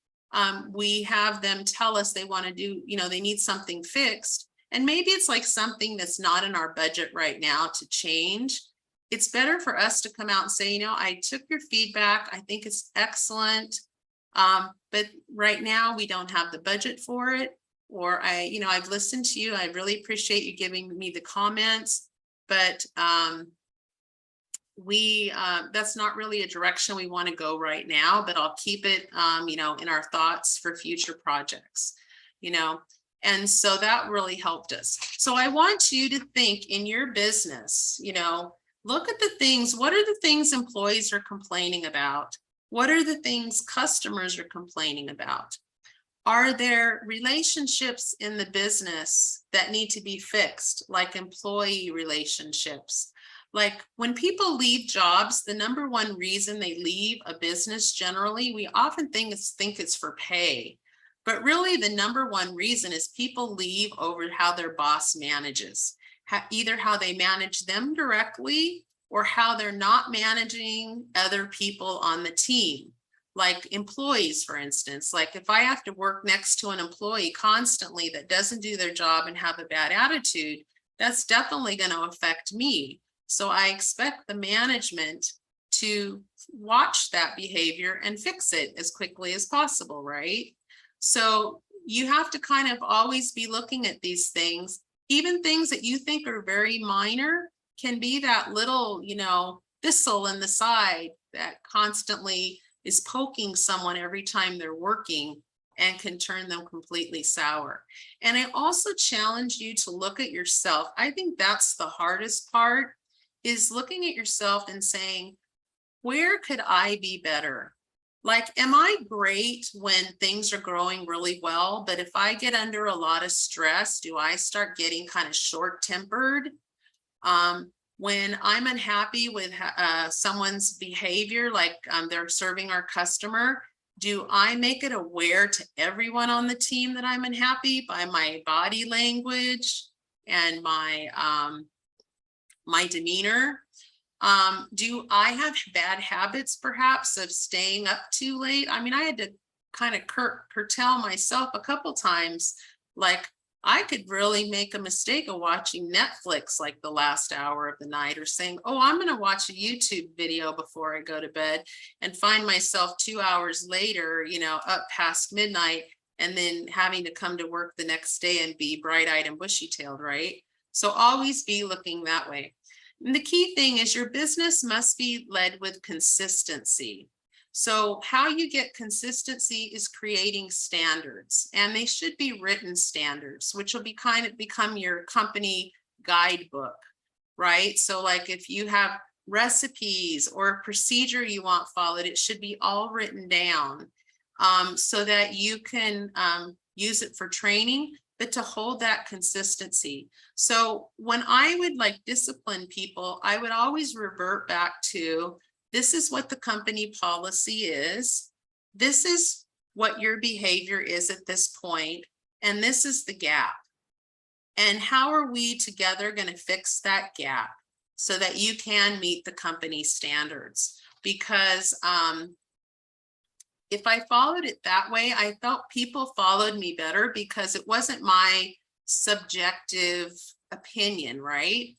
have them tell us they want to do, they need something fixed. And maybe it's something that's not in our budget right now to change. It's better for us to come out and say, I took your feedback. I think it's excellent. But right now we don't have the budget for it. Or I've listened to you. I really appreciate you giving me the comments, but that's not really a direction we want to go right now, but I'll keep it, in our thoughts for future projects, and so that really helped us. So I want you to think in your business, look at the things. What are the things employees are complaining about? What are the things customers are complaining about? Are there relationships in the business that need to be fixed, like employee relationships? Like when people leave jobs, the number one reason they leave a business generally, we often think it's for pay. But really the number one reason is people leave over how their boss manages, either how they manage them directly or how they're not managing other people on the team. Like employees, for instance, like if I have to work next to an employee constantly that doesn't do their job and have a bad attitude, that's definitely going to affect me. So I expect the management to watch that behavior and fix it as quickly as possible, right? So you have to kind of always be looking at these things. Even things that you think are very minor can be that little, thistle in the side that constantly is poking someone every time they're working and can turn them completely sour. And I also challenge you to look at yourself. I think that's the hardest part, is looking at yourself and saying, where could I be better? Like, am I great when things are growing really well? But if I get under a lot of stress, do I start getting kind of short-tempered? When I'm unhappy with someone's behavior, like they're serving our customer, Do I make it aware to everyone on the team that I'm unhappy by my body language and my my demeanor? Do I have bad habits perhaps of staying up too late? I mean, I had to kind of curtail myself a couple times. Like I could really make a mistake of watching Netflix like the last hour of the night, or saying, oh, I'm going to watch a YouTube video before I go to bed, and find myself 2 hours later, you know, up past midnight, and then having to come to work the next day and be bright-eyed and bushy-tailed, right? So always be looking that way. And the key thing is your business must be led with consistency. So how you get consistency is creating standards, and they should be written standards, which will be become your company guidebook, right? So like if you have recipes or a procedure you want followed, it should be all written down, so that you can use it for training, but to hold that consistency. So when I would like discipline people, I would always revert back to, this is what the company policy is. This is what your behavior is at this point, and this is the gap. And how are we together going to fix that gap so that you can meet the company standards? Because if I followed it that way, I felt people followed me better because it wasn't my subjective opinion, right?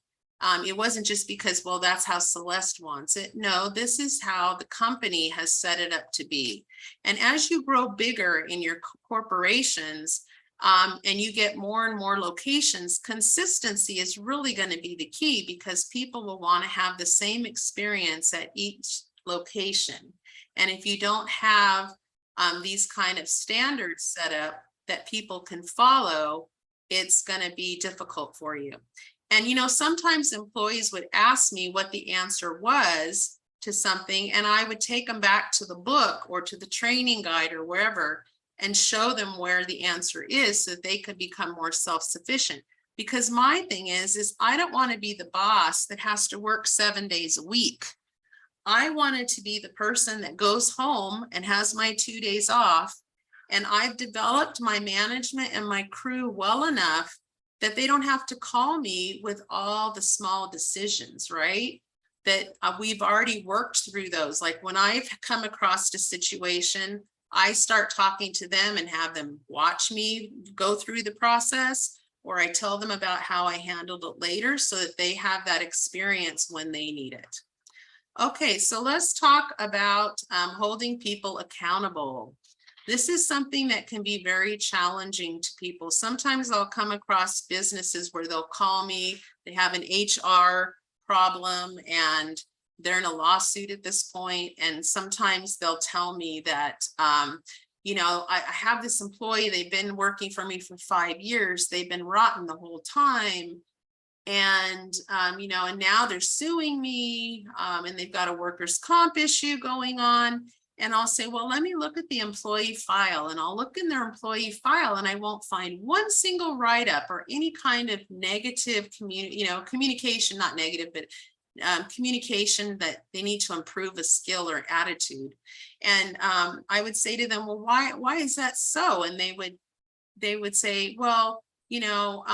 It wasn't just because, well, that's how Celeste wants it. No, this is how the company has set it up to be. And as you grow bigger in your corporations, and you get more and more locations, consistency is really going to be the key, because people will want to have the same experience at each location. And if you don't have these kind of standards set up that people can follow, it's going to be difficult for you. And, you know, sometimes employees would ask me what the answer was to something, and I would take them back to the book or to the training guide or wherever and show them where the answer is so that they could become more self-sufficient. Because my thing is I don't want to be the boss that has to work 7 days a week. I wanted to be the person that goes home and has my 2 days off. And I've developed my management and my crew well enough that they don't have to call me with all the small decisions, right? That we've already worked through those. Like when I've come across a situation, I start talking to them and have them watch me go through the process, or I tell them about how I handled it later so that they have that experience when they need it. Okay, so let's talk about holding people accountable. This is something that can be very challenging to people. Sometimes I'll come across businesses where they'll call me, they have an HR problem and they're in a lawsuit at this point. And sometimes they'll tell me that, you know, I have this employee, they've been working for me for 5 years, they've been rotten the whole time. And, you know, and now they're suing me, and they've got a workers' comp issue going on. And I'll say, well, let me look at the employee file, and I'll look in their employee file and I won't find one single write-up or any kind of negative communication, not negative, but communication that they need to improve a skill or attitude. And I would say to them, well, why is that so? And they would say, well, you know,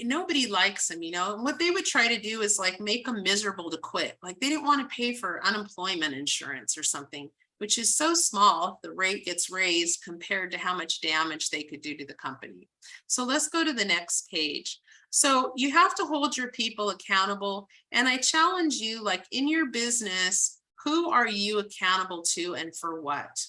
nobody likes them, you know. And what they would try to do is like make them miserable to quit. Like they didn't want to pay for unemployment insurance or something, which is so small if the rate gets raised compared to how much damage they could do to the company. So let's go to the next page. So you have to hold your people accountable. And I challenge you, like in your business, who are you accountable to and for what?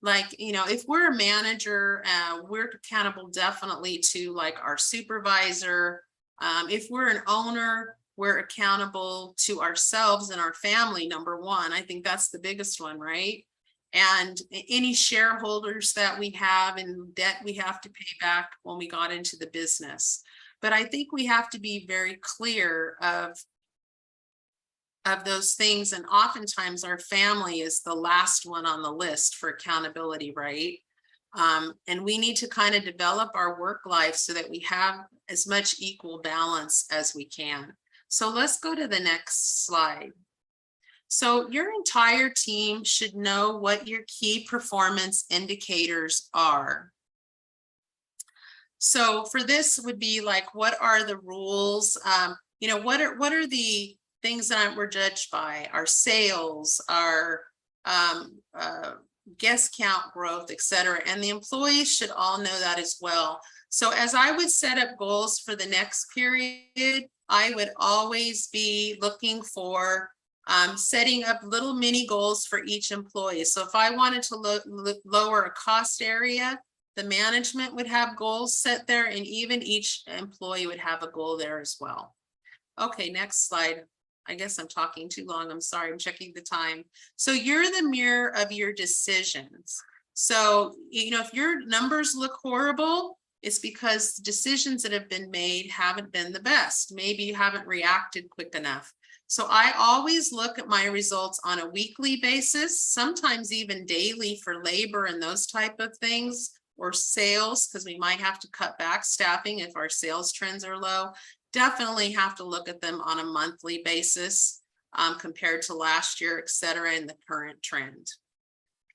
Like, you know, if we're a manager, we're accountable definitely to like our supervisor. If we're an owner, we're accountable to ourselves and our family, number one. I think that's the biggest one, right? And any shareholders that we have and debt we have to pay back when we got into the business. But I think we have to be very clear of those things. And oftentimes our family is the last one on the list for accountability, right? And we need to kind of develop our work life so that we have as much equal balance as we can. So let's go to the next slide. So your entire team should know what your key performance indicators are. So for this would be like, what are the rules? You know, what are the things that we're judged by? Our sales, our guest count growth, et cetera. And the employees should all know that as well. So as I would set up goals for the next period, I would always be looking for setting up little mini goals for each employee. So if I wanted to lower a cost area, the management would have goals set there, and even each employee would have a goal there as well. Okay, next slide. I guess I'm talking too long. I'm sorry, I'm checking the time. So you're the mirror of your decisions. So, you know, if your numbers look horrible, it's because decisions that have been made haven't been the best. Maybe you haven't reacted quick enough. So I always look at my results on a weekly basis, sometimes even daily for labor and those type of things, or sales, because we might have to cut back staffing if our sales trends are low. Definitely have to look at them on a monthly basis compared to last year, et cetera, and the current trend.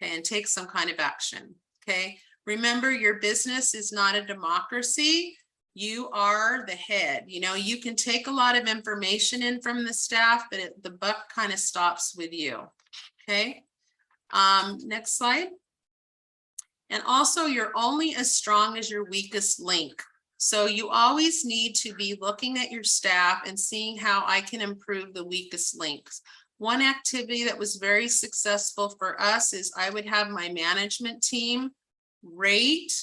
Okay, and take some kind of action. Okay, remember, your business is not a democracy. You are the head. You know, you can take a lot of information in from the staff, but the buck kind of stops with you. Okay, next slide. And also, you're only as strong as your weakest link. So you always need to be looking at your staff and seeing how I can improve the weakest links. One activity that was very successful for us is I would have my management team rate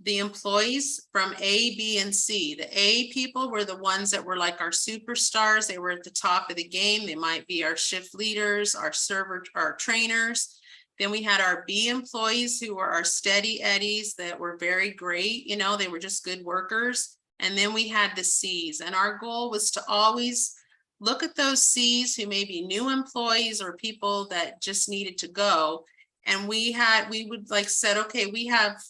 the employees from A, B, and C. The A people were the ones that were like our superstars. They were at the top of the game. They might be our shift leaders, our server, our trainers. Then we had our B employees who were our steady eddies that were very great. You know, they were just good workers. And then we had the C's, and our goal was to always look at those C's who may be new employees or people that just needed to go. And we would like said, okay, we have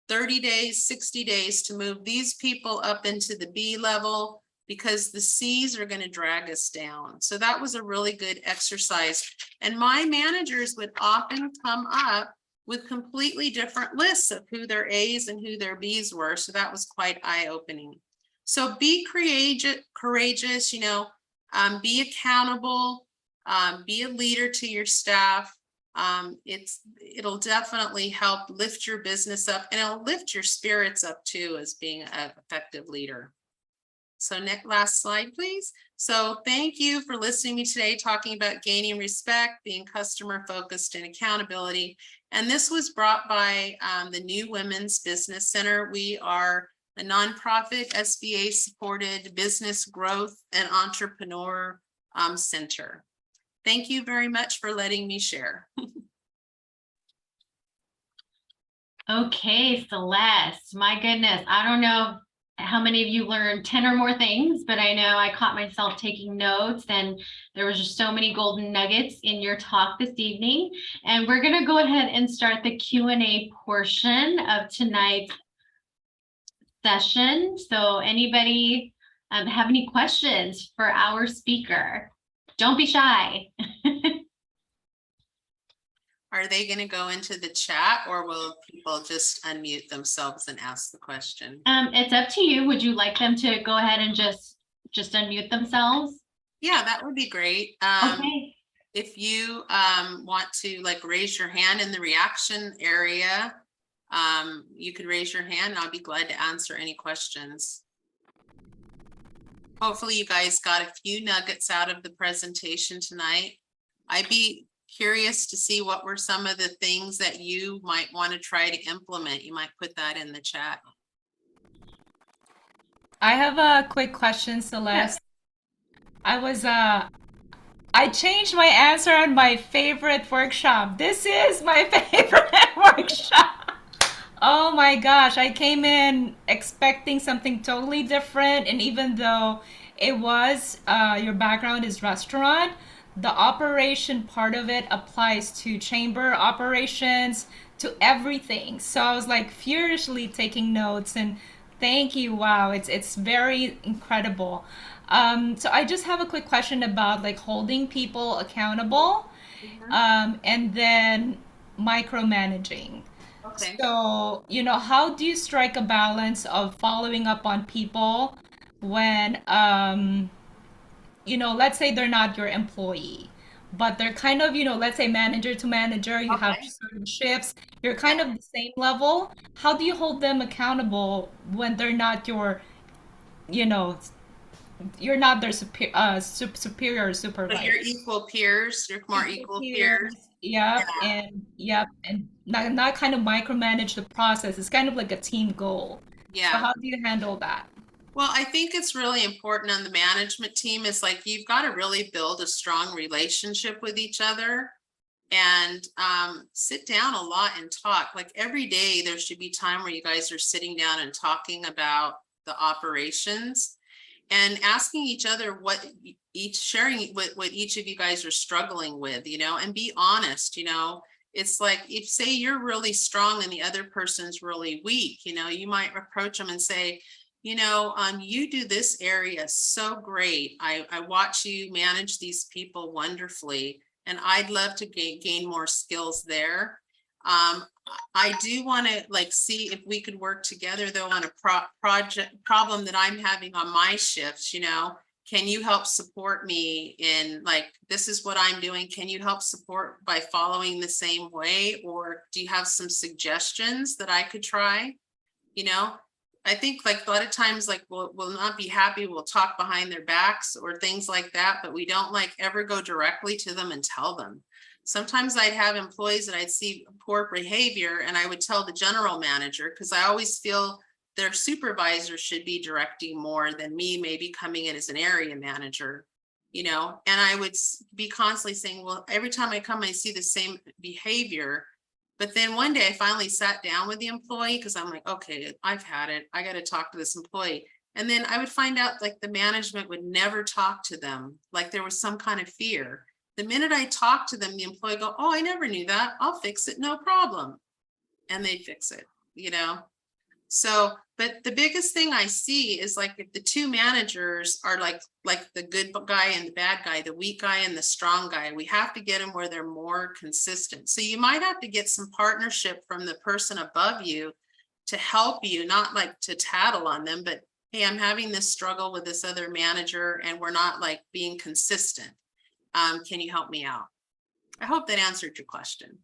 30 days, 60 days to move these people up into the B level, because the C's are going to drag us down. So that was a really good exercise. And my managers would often come up with completely different lists of who their A's and who their B's were. So that was quite eye-opening. So be courageous, you know, be accountable, be a leader to your staff. It'll definitely help lift your business up, and it'll lift your spirits up too as being an effective leader. So last slide, please. So thank you for listening to me today, talking about gaining respect, being customer focused, and accountability. And this was brought by the New Women's Business Center. We are a nonprofit SBA supported business growth and entrepreneur center. Thank you very much for letting me share. Okay, Celeste, my goodness, I don't know how many of you learned 10 or more things, but I know I caught myself taking notes, and there was just so many golden nuggets in your talk this evening. And we're going to go ahead and start the Q&A portion of tonight's session. So anybody have any questions for our speaker? Don't be shy. Are they going to go into the chat, or will people just unmute themselves and ask the question? It's up to you. Would you like them to go ahead and just unmute themselves? Yeah, that would be great. Okay. If you want to like raise your hand in the reaction area, you could raise your hand and I'll be glad to answer any questions. Hopefully you guys got a few nuggets out of the presentation tonight. I'd be curious to see what were some of the things that you might want to try to implement. You might put that in the chat. I have a quick question, Celeste. I changed my answer on my favorite workshop. This is my favorite workshop. Oh my gosh, I came in expecting something totally different, and even though it was your background is restaurant, the operation part of it applies to chamber operations, to everything. So I was like furiously taking notes, and thank you. Wow, it's very incredible. So I just have a quick question about like holding people accountable, and then micromanaging. Okay. So, how do you strike a balance of following up on people when, let's say they're not your employee, but they're kind of, let's say manager to manager, you have Okay. certain shifts, you're kind of the same level. How do you hold them accountable when they're not your, you know, you're not their superior So supervisor? you're equal peers, you're more Equal equal peers. peers, yep, Yeah. and not kind of micromanage the process. It's kind of like a team goal. So Yeah. how do you handle that? Well, I think it's really important on the management team is like, you've got to really build a strong relationship with each other and sit down a lot and talk. Like every day, there should be time where you guys are sitting down and talking about the operations and asking each other what sharing what each of you guys are struggling with, and be honest. It's like, if say you're really strong and the other person's really weak, you might approach them and say, you do this area so great. I watch you manage these people wonderfully, and I'd love to gain more skills there. I do want to like see if we could work together though on a project problem that I'm having on my shifts. Can you help support me in like, this is what I'm doing. Can you help support by following the same way? Or do you have some suggestions that I could try? I think like a lot of times, like we'll not be happy. We'll talk behind their backs or things like that, but we don't like ever go directly to them and tell them. Sometimes I'd have employees that I'd see poor behavior and I would tell the general manager, because I always feel their supervisor should be directing more than me, maybe coming in as an area manager, and I would be constantly saying, well, every time I come, I see the same behavior. But then one day I finally sat down with the employee because I'm like, okay, I've had it. I got to talk to this employee. And then I would find out like the management would never talk to them. Like there was some kind of fear. The minute I talk to them, the employee go, oh, I never knew that. I'll fix it. No problem. And they'd fix it, So, but the biggest thing I see is like if the two managers are like the good guy and the bad guy, the weak guy and the strong guy, we have to get them where they're more consistent. So you might have to get some partnership from the person above you to help you, not like to tattle on them, but hey, I'm having this struggle with this other manager and we're not like being consistent. Can you help me out? I hope that answered your question.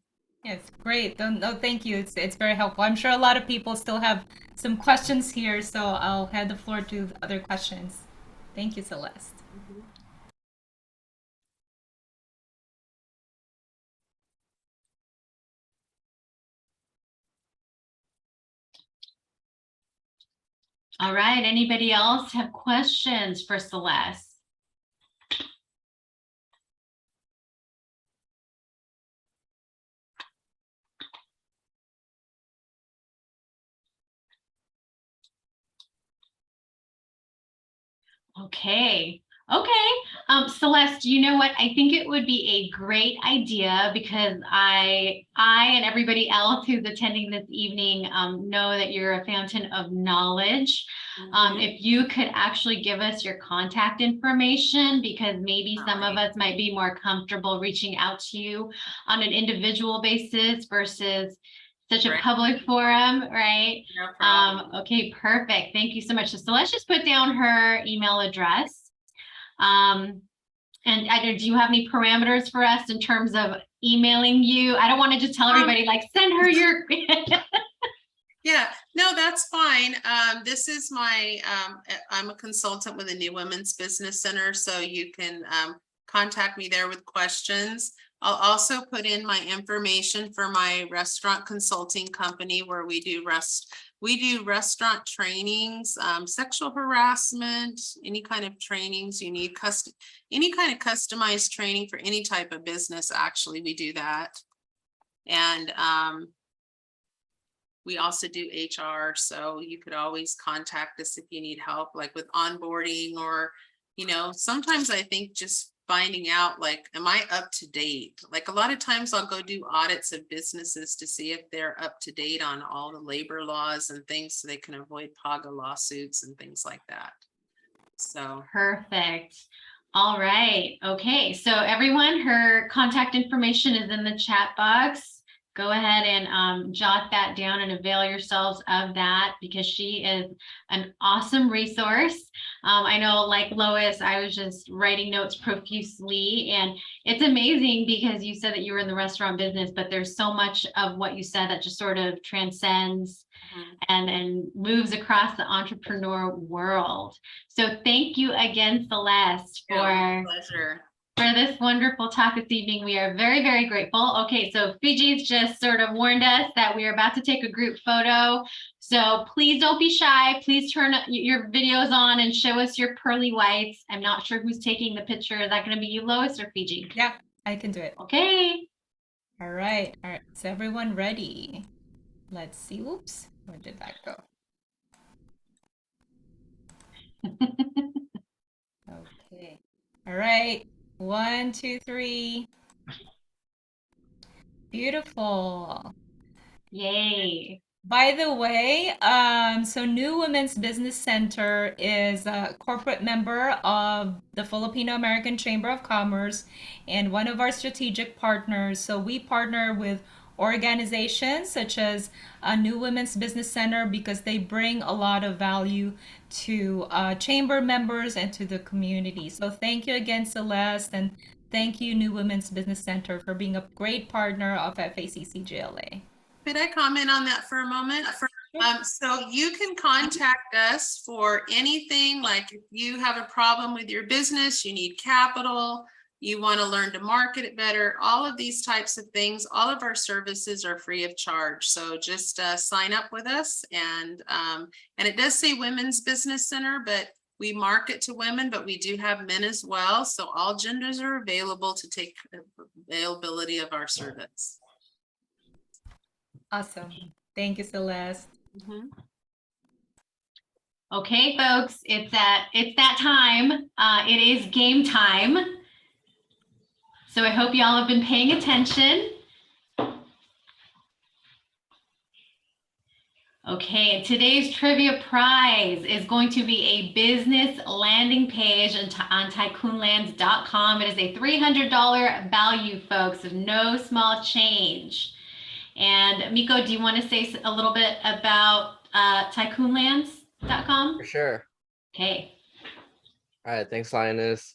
Yes, great. No, thank you. It's very helpful. I'm sure a lot of people still have some questions here, so I'll hand the floor to other questions. Thank you, Celeste. All right, anybody else have questions for Celeste? Okay. Celeste, you know what? I think it would be a great idea because I and everybody else who's attending this evening know that you're a fountain of knowledge. If you could actually give us your contact information, because maybe some of us might be more comfortable reaching out to you on an individual basis versus such a public forum, right? No problem. Okay, perfect. Thank you so much. So let's just put down her email address. And do you have any parameters for us in terms of emailing you? I don't want to just tell everybody like, send her your. Yeah, no, that's fine. This is my, I'm a consultant with the New Women's Business Center, so you can contact me there with questions. I'll also put in my information for my restaurant consulting company where we do restaurant trainings, sexual harassment, any kind of trainings you need, any kind of customized training for any type of business. Actually, we do that. And we also do HR, so you could always contact us if you need help, like with onboarding or, sometimes I think just finding out, like, am I up to date? Like a lot of times I'll go do audits of businesses to see if they're up to date on all the labor laws and things so they can avoid PAGA lawsuits and things like that. So, Perfect. All right. Okay. So everyone, her contact information is in the chat box. Go ahead and jot that down and avail yourselves of that because she is an awesome resource. I know, like Lois, I was just writing notes profusely, and it's amazing because you said that you were in the restaurant business, but there's so much of what you said that just sort of transcends and moves across the entrepreneur world. So thank you again, Celeste, yeah, pleasure. for this wonderful talk this evening. We are very, very grateful. Okay, so Fiji's just sort of warned us that we are about to take a group photo. So please don't be shy. Please turn your videos on and show us your pearly whites. I'm not sure who's taking the picture. Is that going to be you, Lois, or Fiji? Yeah, I can do it. Okay. All right. All right. Is everyone ready? Let's see. Oops. Where did that go? Okay. All right. 1, 2, 3. Beautiful. Yay. By the way, so New Women's Business Center is a corporate member of the Filipino American Chamber of Commerce and one of our strategic partners. So we partner with organizations such as New Women's Business Center because they bring a lot of value to chamber members and to the community. So thank you again, Celeste, and thank you, New Women's Business Center, for being a great partner of FACC-JLA. Could I comment on that for a moment? So you can contact us for anything, like if you have a problem with your business, you need capital, you want to learn to market it better, all of these types of things, all of our services are free of charge. So just sign up with us, and it does say Women's Business Center, but we market to women, but we do have men as well. So all genders are available to take availability of our service. Awesome. Thank you, Celeste. Okay, folks, it's that time. It is game time. So I hope y'all have been paying attention. Okay, today's trivia prize is going to be a business landing page on tycoonlands.com. It is a $300 value, folks, of no small change. And Miko, do you want to say a little bit about tycoonlands.com? For sure. Okay. All right. Thanks, Linus.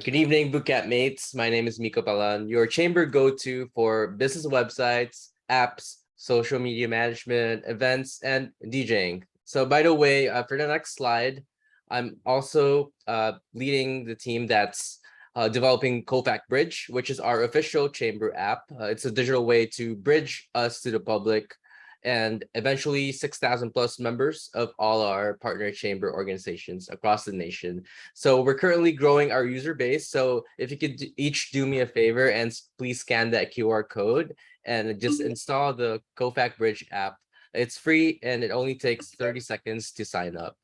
Good evening, Bootcamp mates. My name is Miko Palan, your chamber go-to for business websites, apps, social media management, events, and DJing. So by the way, for the next slide, I'm also leading the team that's developing Kofax Bridge, which is our official chamber app. It's a digital way to bridge us to the public and eventually 6,000 plus members of all our partner chamber organizations across the nation. So we're currently growing our user base. So if you could each do me a favor and please scan that QR code and just install the Kofax Bridge app. It's free and it only takes 30 seconds to sign up.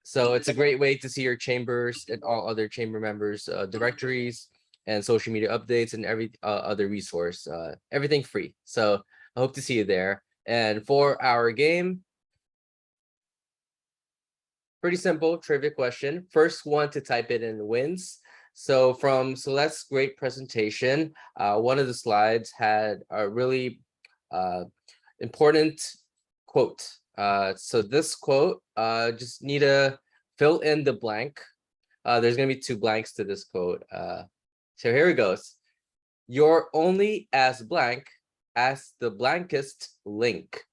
So it's a great way to see your chambers and all other chamber members directories and social media updates and every other resource, everything free. So I hope to see you there. And for our game, pretty simple trivia question. First one to type it in wins. So from Celeste's great presentation, one of the slides had a really important quote. So this quote, just need to fill in the blank. There's going to be 2 blanks to this quote. So here it goes. You're only as blank as the blankest link.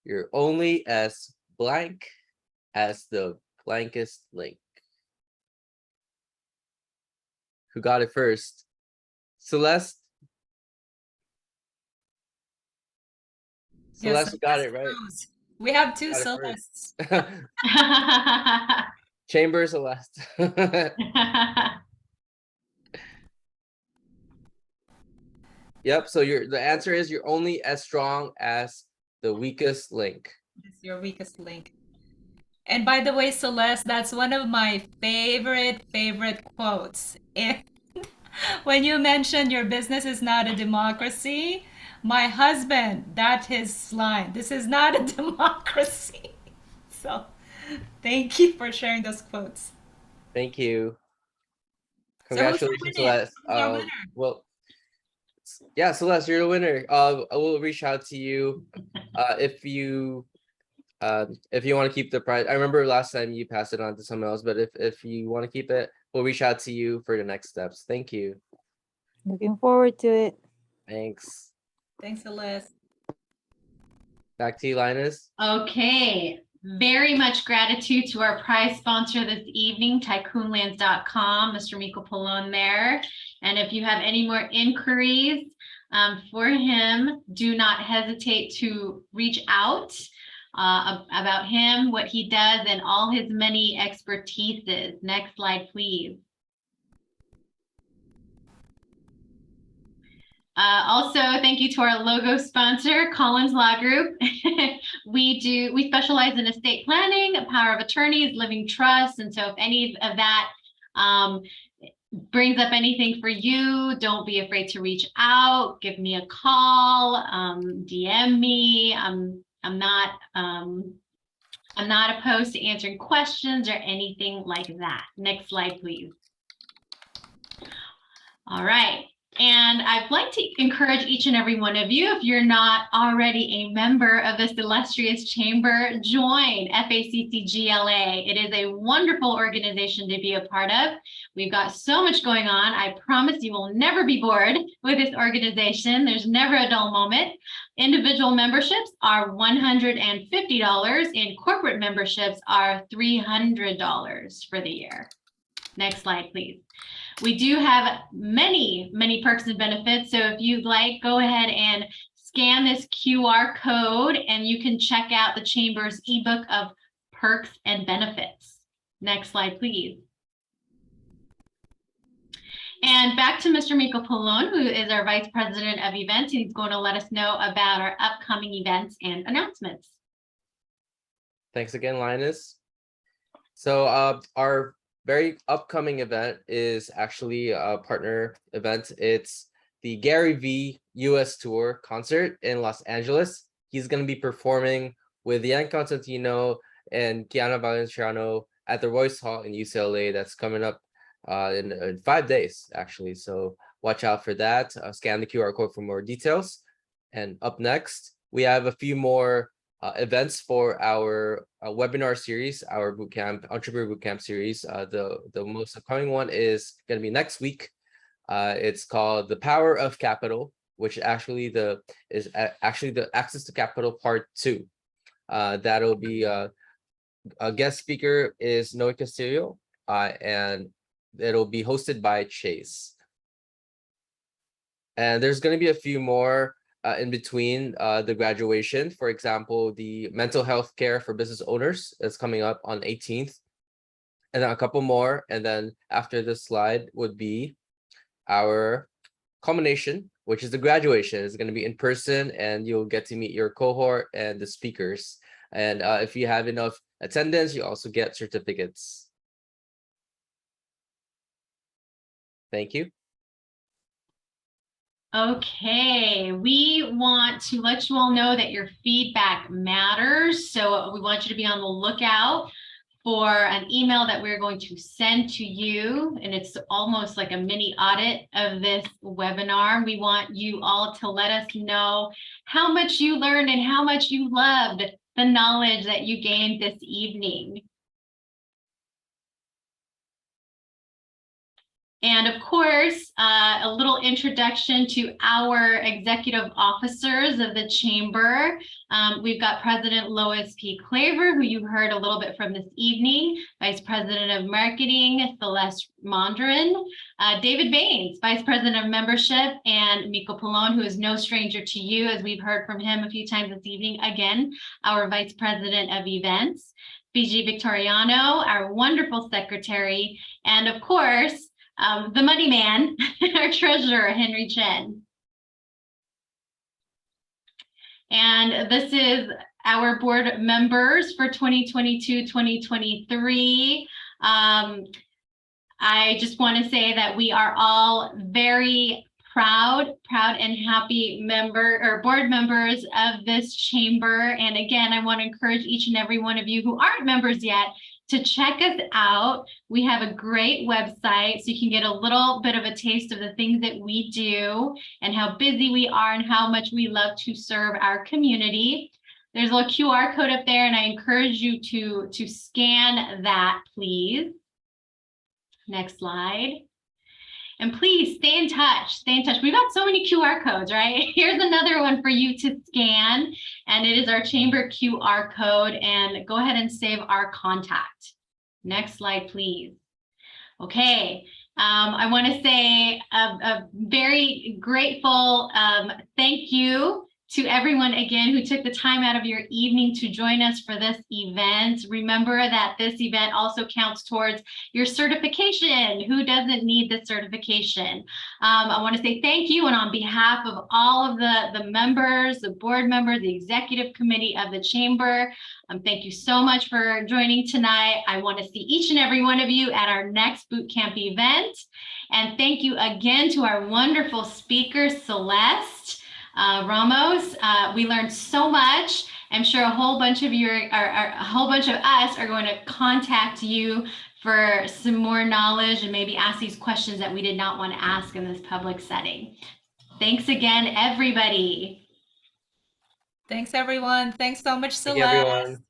You're only as blank as the blankest link. Who got it first? Celeste? Yes, Celeste got it right. We have 2 Got it Celestes. Chamber Celeste. Yep. So the answer is you're only as strong as the weakest link. It's your weakest link. And by the way, Celeste, that's one of my favorite quotes. When you mentioned your business is not a democracy, my husband, that's his line. This is not a democracy. So Thank you for sharing those quotes. Thank you. So who's Congratulations, winning? Celeste. Who's our winner? Well, yeah, Celeste, you're the winner. I will reach out to you if you want to keep the prize. I remember last time you passed it on to someone else, but if you want to keep it, we'll reach out to you for the next steps. Thank you. Looking forward to it. Thanks. Thanks, Celeste. Back to you, Linus. Okay, very much gratitude to our prize sponsor this evening, tycoonlands.com, Mr. Miko Polon there. And if you have any more inquiries for him, do not hesitate to reach out about him, what he does, and all his many expertises. Next slide, please. Also, thank you to our logo sponsor, Collins Law Group. We specialize in estate planning, power of attorneys, living trusts. And so if any of that brings up anything for you, don't be afraid to reach out, give me a call, DM me. I'm not opposed to answering questions or anything like that. Next slide, please. All right. And I'd like to encourage each and every one of you, if you're not already a member of this illustrious chamber, join FACCGLA. It is a wonderful organization to be a part of. We've got so much going on. I promise you will never be bored with this organization. There's never a dull moment. Individual memberships are $150 and corporate memberships are $300 for the year. Next slide, please. We do have many, many perks and benefits. So if you'd like, go ahead and scan this QR code and you can check out the Chamber's ebook of perks and benefits. Next slide, please. And back to Mr. Miko Polon, who is our Vice President of Events. He's going to let us know about our upcoming events and announcements. Thanks again, Linus. So our very upcoming event is actually a partner event. It's the Gary V US Tour concert in Los Angeles. He's going to be performing with Yan Constantino and Kiana Valenciano at the Royce Hall in UCLA. That's coming up in 5 days, actually. So watch out for that. Scan the QR code for more details. And up next, we have a few more events for our webinar series, our bootcamp, Entrepreneur Bootcamp series. The most upcoming one is going to be next week. It's called The Power of Capital, which actually is the Access to Capital Part 2. That'll be a guest speaker is Noe Castillo, and it'll be hosted by Chase. And there's going to be a few more in between the graduation. For example, the mental health care for business owners is coming up on 18th, and then a couple more. And then after this slide would be our culmination, which is the graduation. It's going to be in person, and you'll get to meet your cohort and the speakers. And if you have enough attendance, you also get certificates. Thank you. Okay, we want to let you all know that your feedback matters. So we want you to be on the lookout for an email that we're going to send to you. And it's almost like a mini audit of this webinar. We want you all to let us know how much you learned and how much you loved the knowledge that you gained this evening. And of course, a little introduction to our executive officers of the Chamber. We've got President Lois P. Claver, who you heard a little bit from this evening, Vice President of Marketing, Celeste Mondrin, David Baines, Vice President of Membership, and Miko Polon, who is no stranger to you, as we've heard from him a few times this evening. Again, our Vice President of Events, Fiji Victoriano, our wonderful secretary, and of course, the money man, our treasurer, Henry Chen. And this is our board members for 2022-2023. I just want to say that we are all very proud and happy member or board members of this chamber. And again, I want to encourage each and every one of you who aren't members yet to check us out. We have a great website, so you can get a little bit of a taste of the things that we do and how busy we are and how much we love to serve our community. There's a little QR code up there, and I encourage you to scan that, please. Next slide. And please stay in touch. Stay in touch. We've got so many QR codes, right? Here's another one for you to scan, and it is our chamber QR code. And go ahead and save our contact. Next slide, please. Okay. I want to say a very grateful thank you to everyone again who took the time out of your evening to join us for this event. Remember that this event also counts towards your certification. Who doesn't need the certification? I want to say thank you, and on behalf of all of the members, the board members, the executive committee of the chamber, thank you so much for joining tonight. I want to see each and every one of you at our next boot camp event. And thank you again to our wonderful speaker, Celeste Ramos. We learned so much. I'm sure a whole bunch of us are going to contact you for some more knowledge and maybe ask these questions that we did not want to ask in this public setting. Thanks again, everybody. Thanks, everyone. Thanks so much, Thank you, Celeste. everyone.